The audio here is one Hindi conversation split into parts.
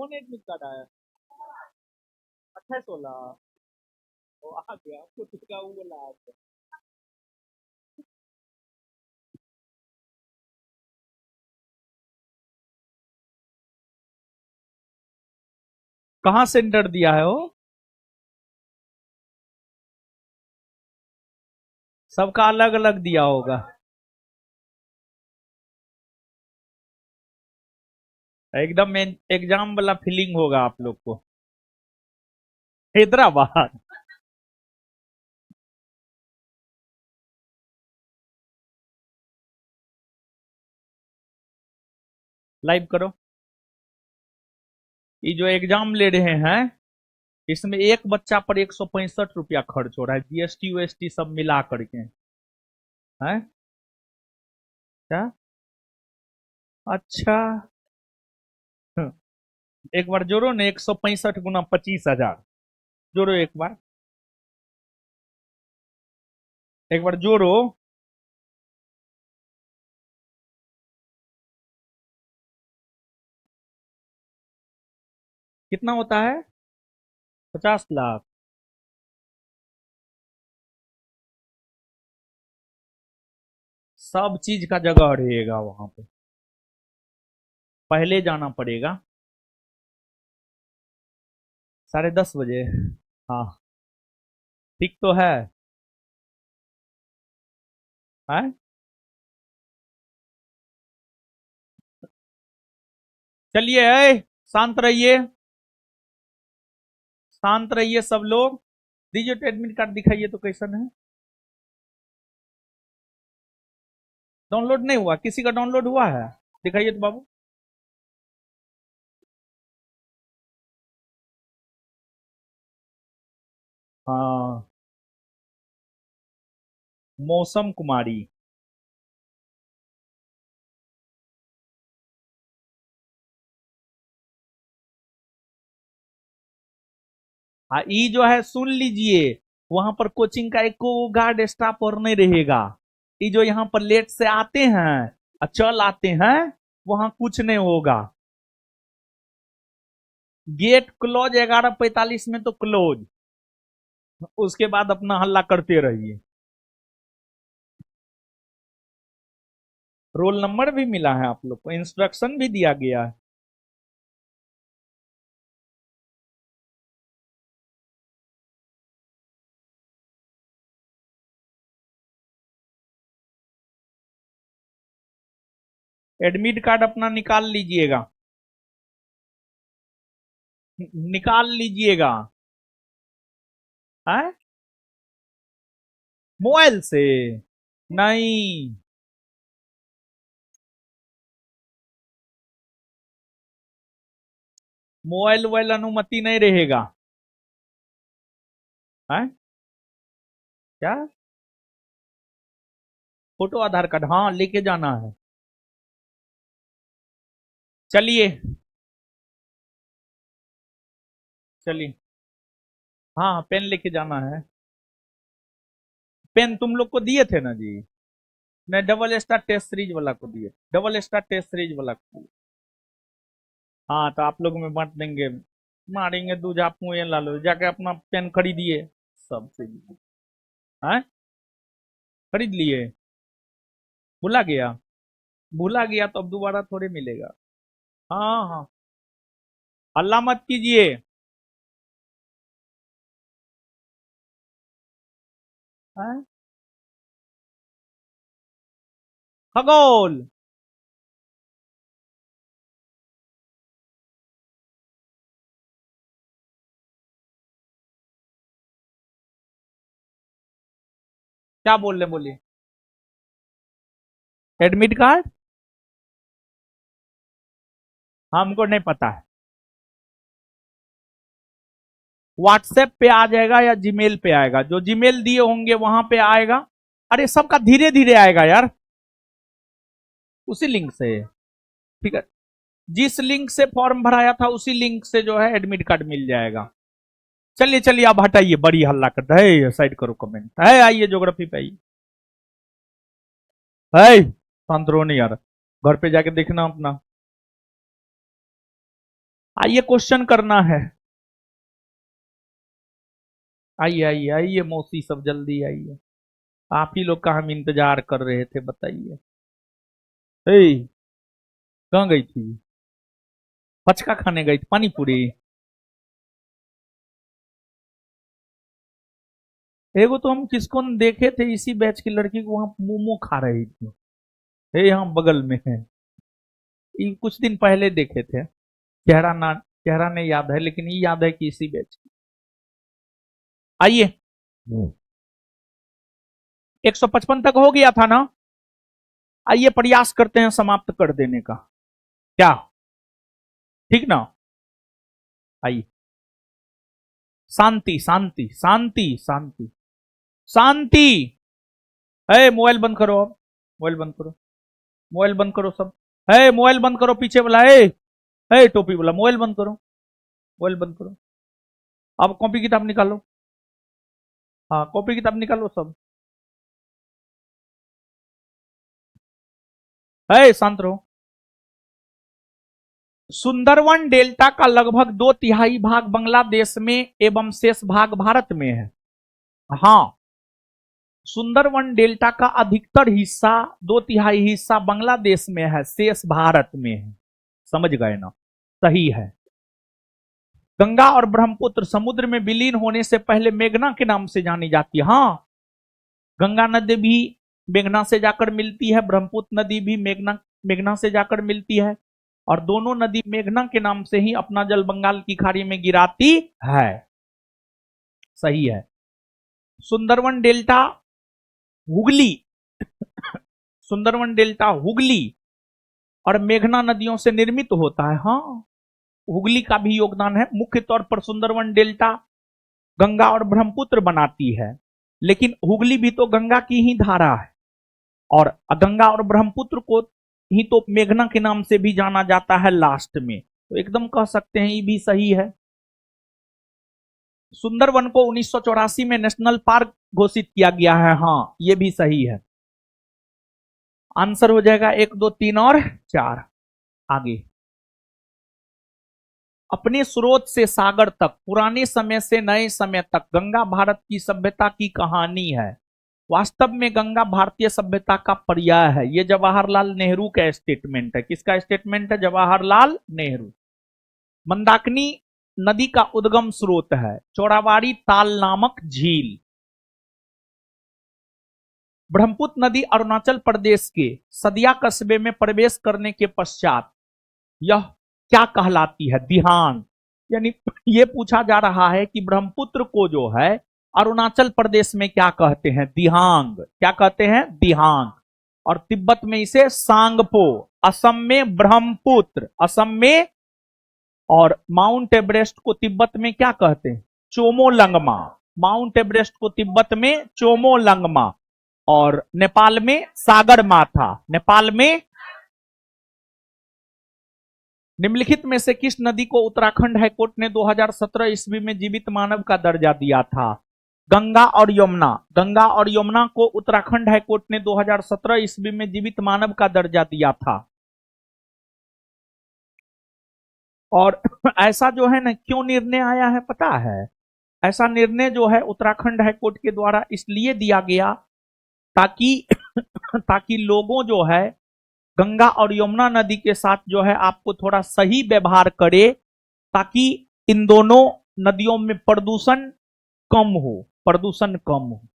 कौन एडमिट कार्ड आया? 28 वाला। वो आ गया कुछ का वो बोला आपको। कहाँ सेंटर दिया है वो? सबका अलग अलग दिया होगा। एकदम एग्जाम वाला फीलिंग होगा आप लोग को। हैदराबाद। लाइव करो। ये जो एग्जाम ले रहे हैं इसमें एक बच्चा पर 165 रुपया खर्च हो रहा है, जीएसटी वीएसटी सब मिला करके। है क्या? अच्छा। हम्म, एक बार जोड़ो ना, 165 गुना 25,000। जोड़ो एक बार। एक बार जोड़ो। कितना होता है? 50 लाख। सब चीज का जगह रहेगा वहां पे। पहले जाना पड़ेगा। 10:30 बजे। हाँ। ठीक तो है। है। चलिए, शांत रहिए। शांत रहिए सब लोग। दीजिए तो एडमिट कार्ड दिखाइए तो कैसन है। डाउनलोड नहीं हुआ? किसी का डाउनलोड हुआ है? दिखाइए तो बाबू। हाँ। मौसम कुमारी। हाँ, ई जो है सुन लीजिए। वहां पर कोचिंग का एक को गार्ड स्टाफ और नहीं रहेगा। ये जो यहाँ पर लेट से आते हैं और चल आते हैं, वहां कुछ नहीं होगा। गेट क्लोज 11:45 में तो क्लोज। उसके बाद अपना हल्ला करते रहिए। रोल नंबर भी मिला है आप लोग को, इंस्ट्रक्शन भी दिया गया है। एडमिट कार्ड अपना निकाल लीजिएगा। निकाल लीजिएगा। है। मोबाइल से? नहीं। मोबाइल वाइल अनुमति नहीं रहेगा। है। क्या? फोटो आधार कार्ड, हाँ लेके जाना है। चलिए। चलिए। हाँ, पेन लेके जाना है। पेन तुम लोग को दिए थे ना जी? मैं डबल स्टार टेस्ट सीरीज वाला को दिए, डबल स्टार टेस्ट सीरीज वाला को दिए। हाँ, तो आप लोग में बांट देंगे। मारेंगे दूजा पुए लालो, जाके अपना पेन खरीदिए। सब चीज। है। खरीद लिए? भुला गया? भुला गया तो अब दोबारा थोड़े मिलेगा। हाँ हाँ। हल्ला मत कीजिए। हैं? खगोल। क्या बोल रहे बोलिए। Admit card? हमको नहीं पता है। व्हाट्सएप पे आ जाएगा या जीमेल पे आएगा, जो जीमेल दिए होंगे वहां पे आएगा। अरे सबका धीरे धीरे आएगा यार। उसी लिंक से। ठीक है। जिस लिंक से फॉर्म भराया था उसी लिंक से जो है एडमिट कार्ड मिल जाएगा। चलिए चलिए, आप हटाइए, बड़ी हल्ला करता है, साइड करो कमेंट है, आइए ज्योग्राफी पे आइए। है। शांत रहो नहीं यार। घर पे जाके देखना अपना। आइए क्वेश्चन करना है। आइए आइए आइए मौसी सब जल्दी आइए। आप ही लोग का हम इंतजार कर रहे थे, बताइए। ए, कहाँ गई थी? पचका खाने गई थी, पानी पूरी। एगो तो हम किसको न देखे थे, इसी बैच की लड़की को वहां मोमो खा रही थी। ये यहाँ बगल में है। ये कुछ दिन पहले देखे थे। चेहरा नहीं याद है, लेकिन ये याद है कि इसी बैच की। आइए, 155 तक हो गया था ना। आइए प्रयास करते हैं समाप्त कर देने का। क्या ठीक ना? आइए, शांति शांति शांति शांति शांति। है मोबाइल बंद करो, अब मोबाइल बंद करो, मोबाइल बंद करो सब। है मोबाइल बंद करो, पीछे वाला है टोपी वाला, मोबाइल बंद करो, मोबाइल बंद करो। अब कॉपी किताब निकालो। हाँ, कॉपी किताब निकालो सब। है शांत रहो। सुंदरवन डेल्टा का लगभग 2/3 भाग बांग्लादेश में एवं शेष भाग भारत में है। हाँ, सुंदरवन डेल्टा का अधिकतर हिस्सा 2/3 हिस्सा बांग्लादेश में है, शेष भारत में है। समझ गए ना? सही है। गंगा और ब्रह्मपुत्र समुद्र में विलीन होने से पहले मेघना के नाम से जानी जाती है। हाँ, गंगा नदी भी मेघना से जाकर मिलती है, ब्रह्मपुत्र नदी भी मेघना से जाकर मिलती है, और दोनों नदी मेघना के नाम से ही अपना जल बंगाल की खाड़ी में गिराती है। सही है। सुंदरवन डेल्टा हुगली सुंदरवन डेल्टा हुगली और मेघना नदियों से निर्मित होता है। हाँ, हुगली का भी योगदान है। मुख्य तौर पर सुंदरवन डेल्टा गंगा और ब्रह्मपुत्र बनाती है, लेकिन हुगली भी तो गंगा की ही धारा है, और गंगा और ब्रह्मपुत्र को ही तो मेघना के नाम से भी जाना जाता है लास्ट में, तो एकदम कह सकते हैं ये भी सही है। सुंदरवन को 1984 में नेशनल पार्क घोषित किया गया है। हाँ, ये भी सही है। आंसर हो जाएगा 1 2 3 और 4। आगे, अपने स्रोत से सागर तक, पुराने समय से नए समय तक गंगा भारत की सभ्यता की कहानी है। वास्तव में गंगा भारतीय सभ्यता का पर्याय है। यह जवाहरलाल नेहरू का स्टेटमेंट है। किसका स्टेटमेंट है? जवाहरलाल नेहरू। मंदाकिनी नदी का उद्गम स्रोत है चौड़ावाड़ी ताल नामक झील। ब्रह्मपुत्र नदी अरुणाचल प्रदेश के सदिया कस्बे में प्रवेश करने के पश्चात यह क्या कहलाती है? दिहांग। यानी यह पूछा जा रहा है कि ब्रह्मपुत्र को जो है अरुणाचल प्रदेश में क्या कहते हैं? दिहांग। क्या कहते हैं? दिहांग। और तिब्बत में इसे सांगपो, असम में ब्रह्मपुत्र, असम में। और माउंट एवरेस्ट को तिब्बत में क्या कहते हैं? चोमोलंगमा। माउंट एवरेस्ट को तिब्बत में चोमोलंगमा, और नेपाल में सागर माथा। नेपाल में निम्नलिखित में से किस नदी को उत्तराखंड हाईकोर्ट ने 2017 ईस्वी में जीवित मानव का दर्जा दिया था? गंगा और यमुना। गंगा और यमुना को उत्तराखंड हाईकोर्ट ने 2017 ईस्वी में जीवित मानव का दर्जा दिया था। और ऐसा जो है ना, क्यों निर्णय आया है पता है? ऐसा निर्णय जो है उत्तराखंड हाईकोर्ट के द्वारा इसलिए दिया गया ताकि ताकि लोगों जो है गंगा और यमुना नदी के साथ जो है आपको थोड़ा सही व्यवहार करे, ताकि इन दोनों नदियों में प्रदूषण कम हो, प्रदूषण कम हो।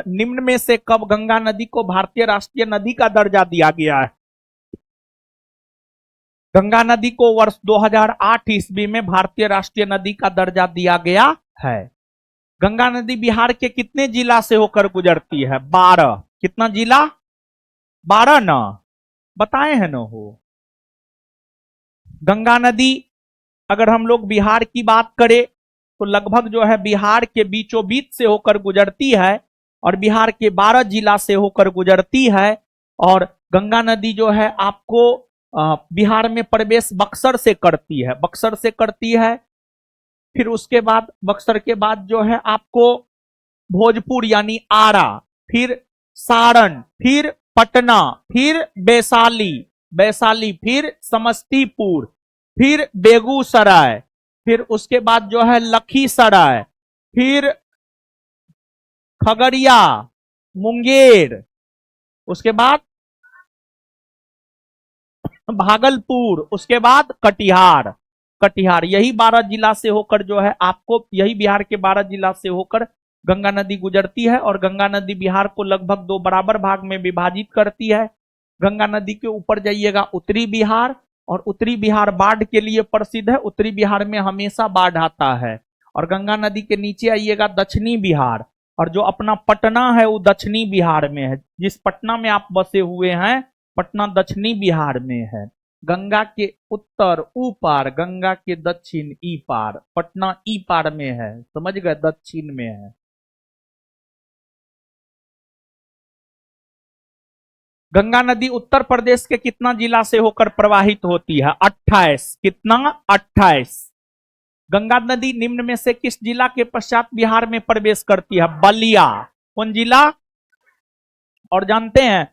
निम्न में से कब गंगा नदी को भारतीय राष्ट्रीय नदी का दर्जा दिया गया है? गंगा नदी को वर्ष 2008 ईस्वी में भारतीय राष्ट्रीय नदी का दर्जा दिया गया है। गंगा नदी बिहार के कितने जिला से होकर गुजरती है? 12। कितना जिला? 12 ना, बताए हैं ना हो। गंगा नदी अगर हम लोग बिहार की बात करें तो लगभग जो है बिहार के बीचों बीच से होकर गुजरती है, और बिहार के 12 जिला से होकर गुजरती है। और गंगा नदी जो है आपको बिहार में प्रवेश बक्सर से करती है, बक्सर से करती है। फिर उसके बाद बक्सर के बाद जो है आपको भोजपुर यानी आरा, फिर सारण, फिर पटना, फिर वैशाली, वैशाली, फिर समस्तीपुर, फिर बेगूसराय, फिर उसके बाद जो है लखीसराय, फिर खगड़िया, मुंगेर, उसके बाद भागलपुर, उसके बाद कटिहार। कटिहार, यही 12 जिला से होकर जो है आपको, यही बिहार के 12 जिला से होकर गंगा नदी गुजरती है और गंगा नदी बिहार को लगभग 2 बराबर भाग में विभाजित करती है। गंगा नदी के ऊपर जाइएगा उत्तरी बिहार, और उत्तरी बिहार बाढ़ के लिए प्रसिद्ध है, उत्तरी बिहार में हमेशा बाढ़ आता है। और गंगा नदी के नीचे आइएगा दक्षिणी बिहार, और जो अपना पटना है वो दक्षिणी बिहार में है। जिस पटना में आप बसे हुए हैं, पटना दक्षिणी बिहार में है। गंगा के उत्तर ऊ पार, गंगा के दक्षिण ई पार, पटना ई पार में है, समझ गए, दक्षिण में है। गंगा नदी उत्तर प्रदेश के कितना जिला से होकर प्रवाहित होती है? 28। कितना? 28। गंगा नदी निम्न में से किस जिला के पश्चात बिहार में प्रवेश करती है? बलिया। कौन जिला? और जानते हैं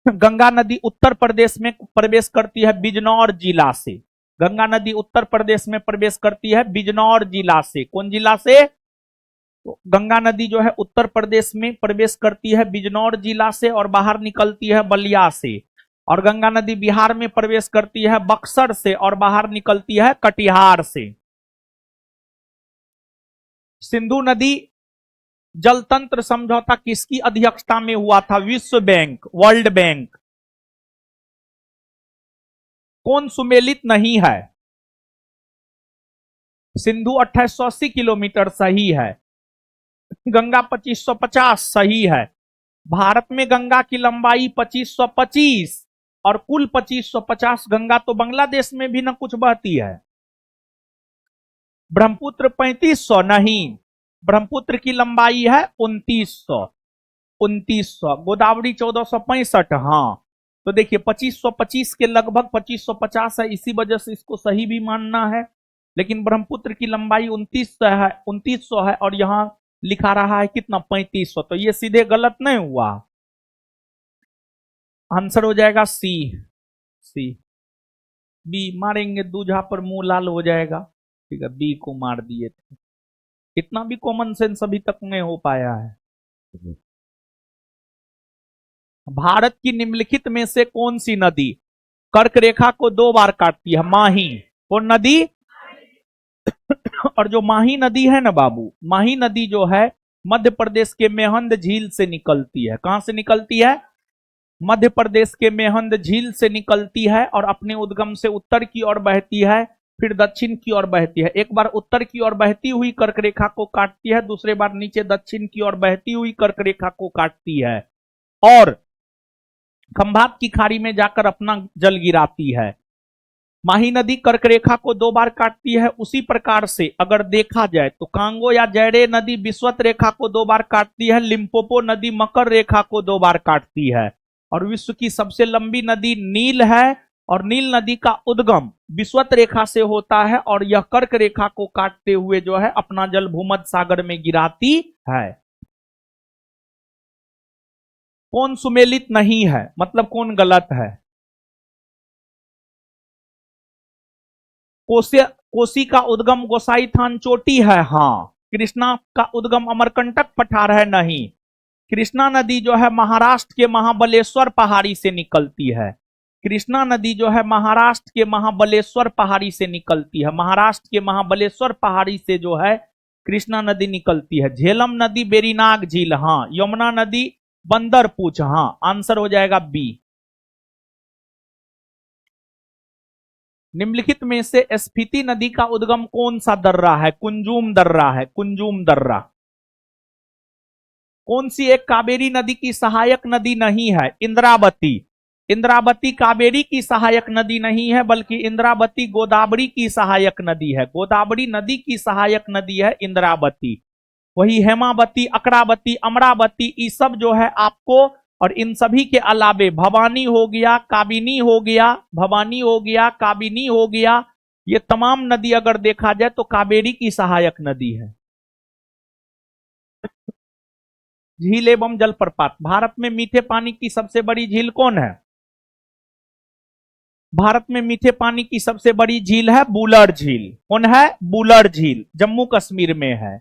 गंगा नदी उत्तर प्रदेश में प्रवेश करती है बिजनौर जिला से। गंगा नदी उत्तर प्रदेश में प्रवेश करती है बिजनौर जिला से। कौन जिला से? तो गंगा नदी जो है उत्तर प्रदेश में प्रवेश करती है बिजनौर जिला से और बाहर निकलती है बलिया से। और गंगा नदी बिहार में प्रवेश करती है बक्सर से और बाहर निकलती है कटिहार से। सिंधु नदी जल तंत्र समझौता किसकी अध्यक्षता में हुआ था? विश्व बैंक, वर्ल्ड बैंक। कौन सुमेलित नहीं है? सिंधु 2880 किलोमीटर सही है। गंगा 2550 सही है। भारत में गंगा की लंबाई 2525 और कुल 2550। गंगा तो बांग्लादेश में भी ना कुछ बहती है। ब्रह्मपुत्र 3500 नहीं, ब्रह्मपुत्र की लंबाई है 2900। 2900। गोदावरी 1465। हाँ, तो देखिए 2525 के लगभग 2550 है, इसी वजह से इसको सही भी मानना है। लेकिन ब्रह्मपुत्र की लंबाई 2900 है और यहां लिखा रहा है कितना? 3500। तो ये सीधे गलत नहीं हुआ। आंसर हो जाएगा सी। सी। बी मारेंगे दूल्हा पर मुंह लाल हो जाएगा। ठीक है, बी को मार दिए थे। इतना भी कॉमन सेंस अभी तक नहीं हो पाया है। भारत की निम्नलिखित में से कौन सी नदी कर्क रेखा को 2 बार काटती है? माही। कौन नदी? और जो माही नदी है ना बाबू, माही नदी जो है मध्य प्रदेश के मेहंद झील से निकलती है। कहां से निकलती है? मध्य प्रदेश के मेहंद झील से निकलती है और अपने उद्गम से उत्तर की ओर बहती है, फिर दक्षिण की ओर बहती है। एक बार उत्तर की ओर बहती हुई कर्क रेखा को काटती है, दूसरे बार नीचे दक्षिण की ओर बहती हुई कर्क रेखा को काटती है और खंभात की खाड़ी में जाकर अपना जल गिराती है। माही नदी कर्क रेखा को 2 बार काटती है। उसी प्रकार से अगर देखा जाए तो कांगो या जैरे नदी विषुवत रेखा को 2 बार काटती है, लिम्पोपो नदी मकर रेखा को 2 बार काटती है और विश्व की सबसे लंबी नदी नील है और नील नदी का उद्गम विषुवत रेखा से होता है और यह कर्क रेखा को काटते हुए जो है अपना जल भूमध्य सागर में गिराती है। कौन सुमेलित नहीं है मतलब कौन गलत है? कोसी का उद्गम गोसाई थान चोटी है। हाँ। कृष्णा का उद्गम अमरकंटक पठार है। नहीं। कृष्णा नदी जो है महाराष्ट्र के महाबलेश्वर पहाड़ी से निकलती है। कृष्णा नदी जो है महाराष्ट्र के महाबलेश्वर पहाड़ी से निकलती है। महाराष्ट्र के महाबलेश्वर पहाड़ी से जो है कृष्णा नदी निकलती है। झेलम नदी बेरीनाग झील। हाँ। यमुना नदी बंदरपूछ। हाँ, आंसर हो जाएगा बी। निम्नलिखित में से स्पीति नदी का उद्गम कौन सा दर्रा है? कुंजुम दर्रा है। कुंजुम दर्रा। कौन सी एक कावेरी नदी की सहायक नदी नहीं है? इंद्रावती। इंद्रावती कावेरी की सहायक नदी नहीं है, बल्कि इंद्रावती गोदावरी की सहायक नदी है। गोदावरी नदी की सहायक नदी है इंद्रावती। वही हेमावती, अकरावती, अमरावती, ये सब जो है आपको, और इन सभी के अलावे भवानी हो गया, काबिनी हो गया, भवानी हो गया, काबिनी हो गया, ये तमाम नदी अगर देखा जाए तो कावेरी की सहायक नदी है। झील एवं जलप्रपात। भारत में मीठे पानी की सबसे बड़ी झील कौन है? भारत में मीठे पानी की सबसे बड़ी झील है बुलर झील। कौन है? बुलर झील, जम्मू कश्मीर में है।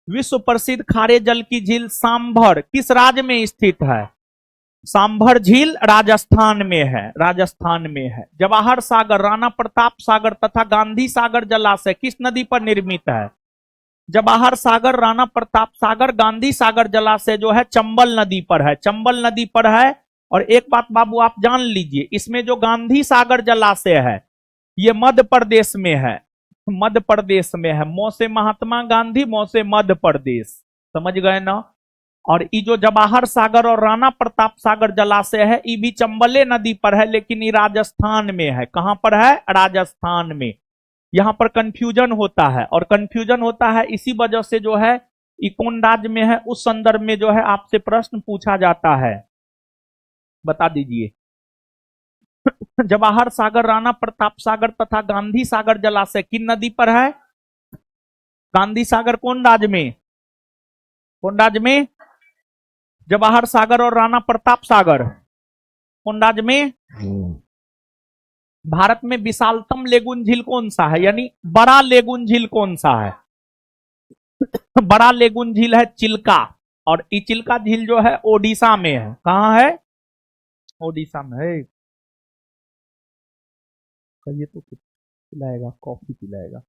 विश्व प्रसिद्ध खारे जल की झील सांभर किस राज्य में स्थित है? सांभर झील राजस्थान में है, राजस्थान में है। जवाहर सागर, राणा प्रताप सागर तथा गांधी सागर जलाशय किस नदी पर निर्मित है? जवाहर सागर, राणा प्रताप सागर, गांधी सागर जलाशय जो है चंबल नदी पर है, चंबल नदी पर है। और एक बात बाबू आप जान लीजिए, इसमें जो गांधी सागर जलाशय है ये मध्य प्रदेश में है, मध्य प्रदेश में है। मौ से महात्मा गांधी, मौ से मध्य प्रदेश, समझ गए ना। और ये जो जवाहर सागर और राणा प्रताप सागर जलाशय है ये भी चंबले नदी पर है, लेकिन ये राजस्थान में है। कहां पर है? राजस्थान में। यहां पर कंफ्यूजन होता है, और कंफ्यूजन होता है इसी वजह से जो है ये कौन राज्य में है उस संदर्भ में जो है आपसे प्रश्न पूछा जाता है, बता दीजिए। जवाहर सागर, राणा प्रताप सागर तथा गांधी सागर जलाशय किन नदी पर है? गांधी सागर कौन राज्य में? कौन राज्य में? जवाहर सागर और राणा प्रताप सागर कौन राज्य में? भारत में विशालतम लेगुन झील कौन सा है, यानी बड़ा लेगुन झील कौन सा है? बड़ा लेगुन झील है चिल्का, और ये चिल्का झील जो है ओडिशा में है। कहां है? ओडिशा में है। ये तो कुछ पिलाएगा, कॉफी पिलाएगा।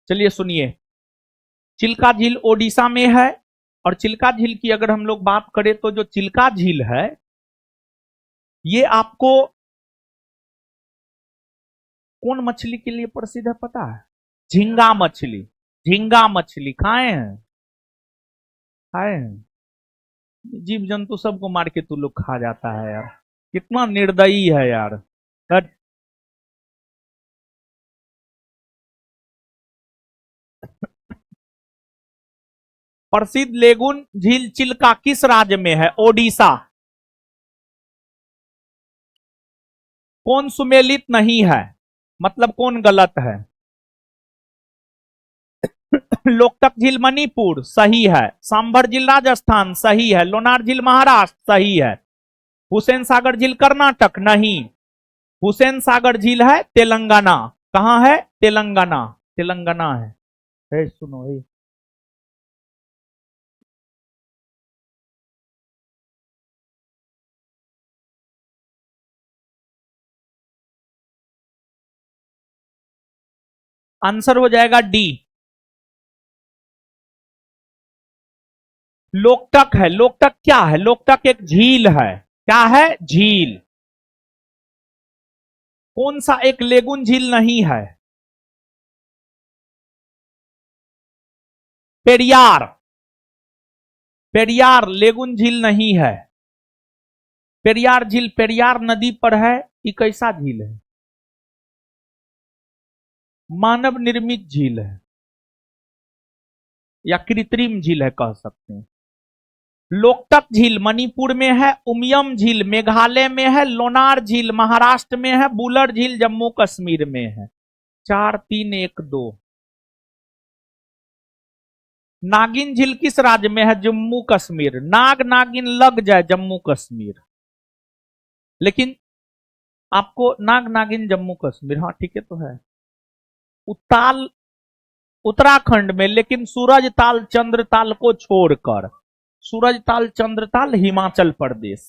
चलिए सुनिए, चिल्का झील ओडिशा में है। और चिल्का झील की अगर हम लोग बात करें तो जो चिल्का झील है ये आपको कौन मछली के लिए प्रसिद्ध है पता है? झींगा मछली। झींगा मछली खाए हैं? खाए हैं? जीव जंतु सबको मार के तू लोग खा जाता है यार, कितना निर्दयी है यार। प्रसिद्ध लेगुन झील चिल्का किस राज्य में है? ओडिशा। कौन सुमेलित नहीं है, मतलब कौन गलत है? लोकटक झील मणिपुर, सही है। सांभर झील राजस्थान, सही है। लोनार झील महाराष्ट्र, सही है। हुसैन सागर झील कर्नाटक, नहीं। हुसैन सागर झील है तेलंगाना। कहां है? तेलंगाना, तेलंगाना है। सुनो हे। आंसर हो जाएगा डी, लोकटक है। लोकटक क्या है? लोकटक एक झील है। क्या है? झील। कौन सा एक लेगुन झील नहीं है? पेरियार। पेरियार लेगुन झील नहीं है। पेरियार झील पेरियार नदी पर है। ये कैसा झील है? मानव निर्मित झील है, या कृत्रिम झील है कह सकते हैं। लोकटक झील मणिपुर में है, उमियम झील मेघालय में है, लोनार झील महाराष्ट्र में है, बुलर झील जम्मू कश्मीर में है। 4 3 1 2। नागिन झील किस राज्य में है? जम्मू कश्मीर। नाग नागिन लग जाए जम्मू कश्मीर, लेकिन आपको नाग नागिन जम्मू कश्मीर, हाँ ठीक है तो है। उत्ताल उत्तराखंड में, लेकिन सूरज ताल चंद्रताल को छोड़कर। सूरज ताल चंद्रताल हिमाचल प्रदेश।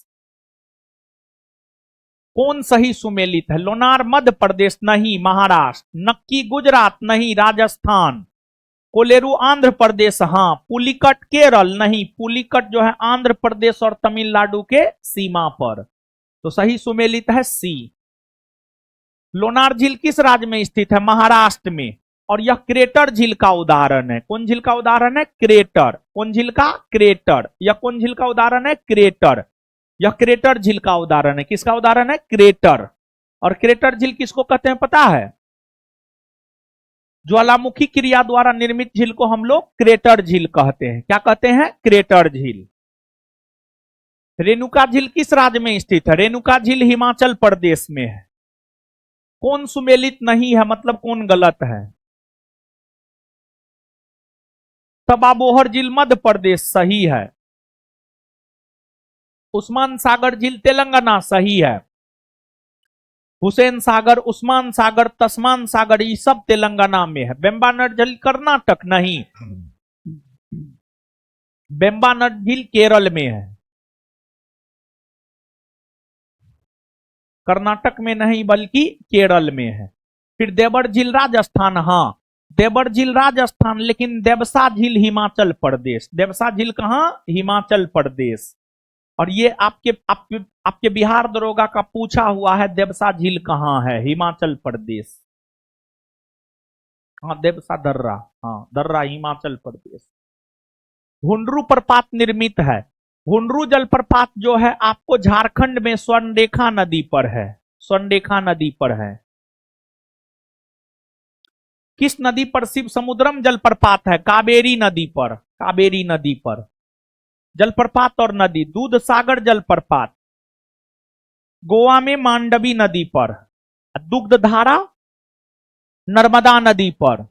कौन सही सुमेलित है? लोनार मध्य प्रदेश, नहीं। महाराष्ट्र। नक्की गुजरात, नहीं। राजस्थान। कोलेरू आंध्र प्रदेश, हाँ। पुलिकट केरल, नहीं। पुलिकट जो है आंध्र प्रदेश और तमिलनाडु के सीमा पर। तो सही सुमेलित है सी। लोनार झील किस राज्य में स्थित है? महाराष्ट्र में। और यह क्रेटर झील का उदाहरण है। कौन झील का उदाहरण है? क्रेटर। कौन झील का? क्रेटर। यह कौन झील का उदाहरण है? क्रेटर। यह क्रेटर झील का उदाहरण है। किसका उदाहरण है? क्रेटर। और क्रेटर झील किसको कहते हैं पता है? ज्वालामुखी क्रिया द्वारा निर्मित झील को हम लोग क्रेटर झील कहते हैं। क्या कहते हैं? क्रेटर झील। रेणुका झील किस राज्य में स्थित है? रेणुका झील हिमाचल प्रदेश में है। कौन सुमेलित नहीं है, मतलब कौन गलत है? तबाबोहर झील मध्य प्रदेश सही है। उस्मान सागर झील तेलंगाना सही है। हुसैन सागर, उस्मान सागर, तस्मान सागर ये सब तेलंगाना में है। वेम्बानाड झील कर्नाटक नहीं, वेम्बानाड झील केरल में है, कर्नाटक में नहीं बल्कि केरल में है। फिर देवर झील राजस्थान, हाँ देवर झील राजस्थान, लेकिन देवसा झील हिमाचल प्रदेश। देवसा झील कहां? हिमाचल प्रदेश। और ये आपके बिहार दरोगा का पूछा हुआ है, देवसा झील कहां है? हिमाचल प्रदेश। हाँ देवसा दर्रा, हाँ दर्रा हिमाचल प्रदेश। हुंडरू प्रपात निर्मित है। हुंडरू जलप्रपात जो है आपको झारखंड में स्वर्णरेखा नदी पर है, स्वर्णरेखा नदी पर है। किस नदी पर शिव समुद्रम जलप्रपात है? कावेरी नदी पर, कावेरी नदी पर जलप्रपात और नदी। दूध सागर जलप्रपात गोवा में मांडवी नदी पर। दुग्धधारा नर्मदा नदी पर।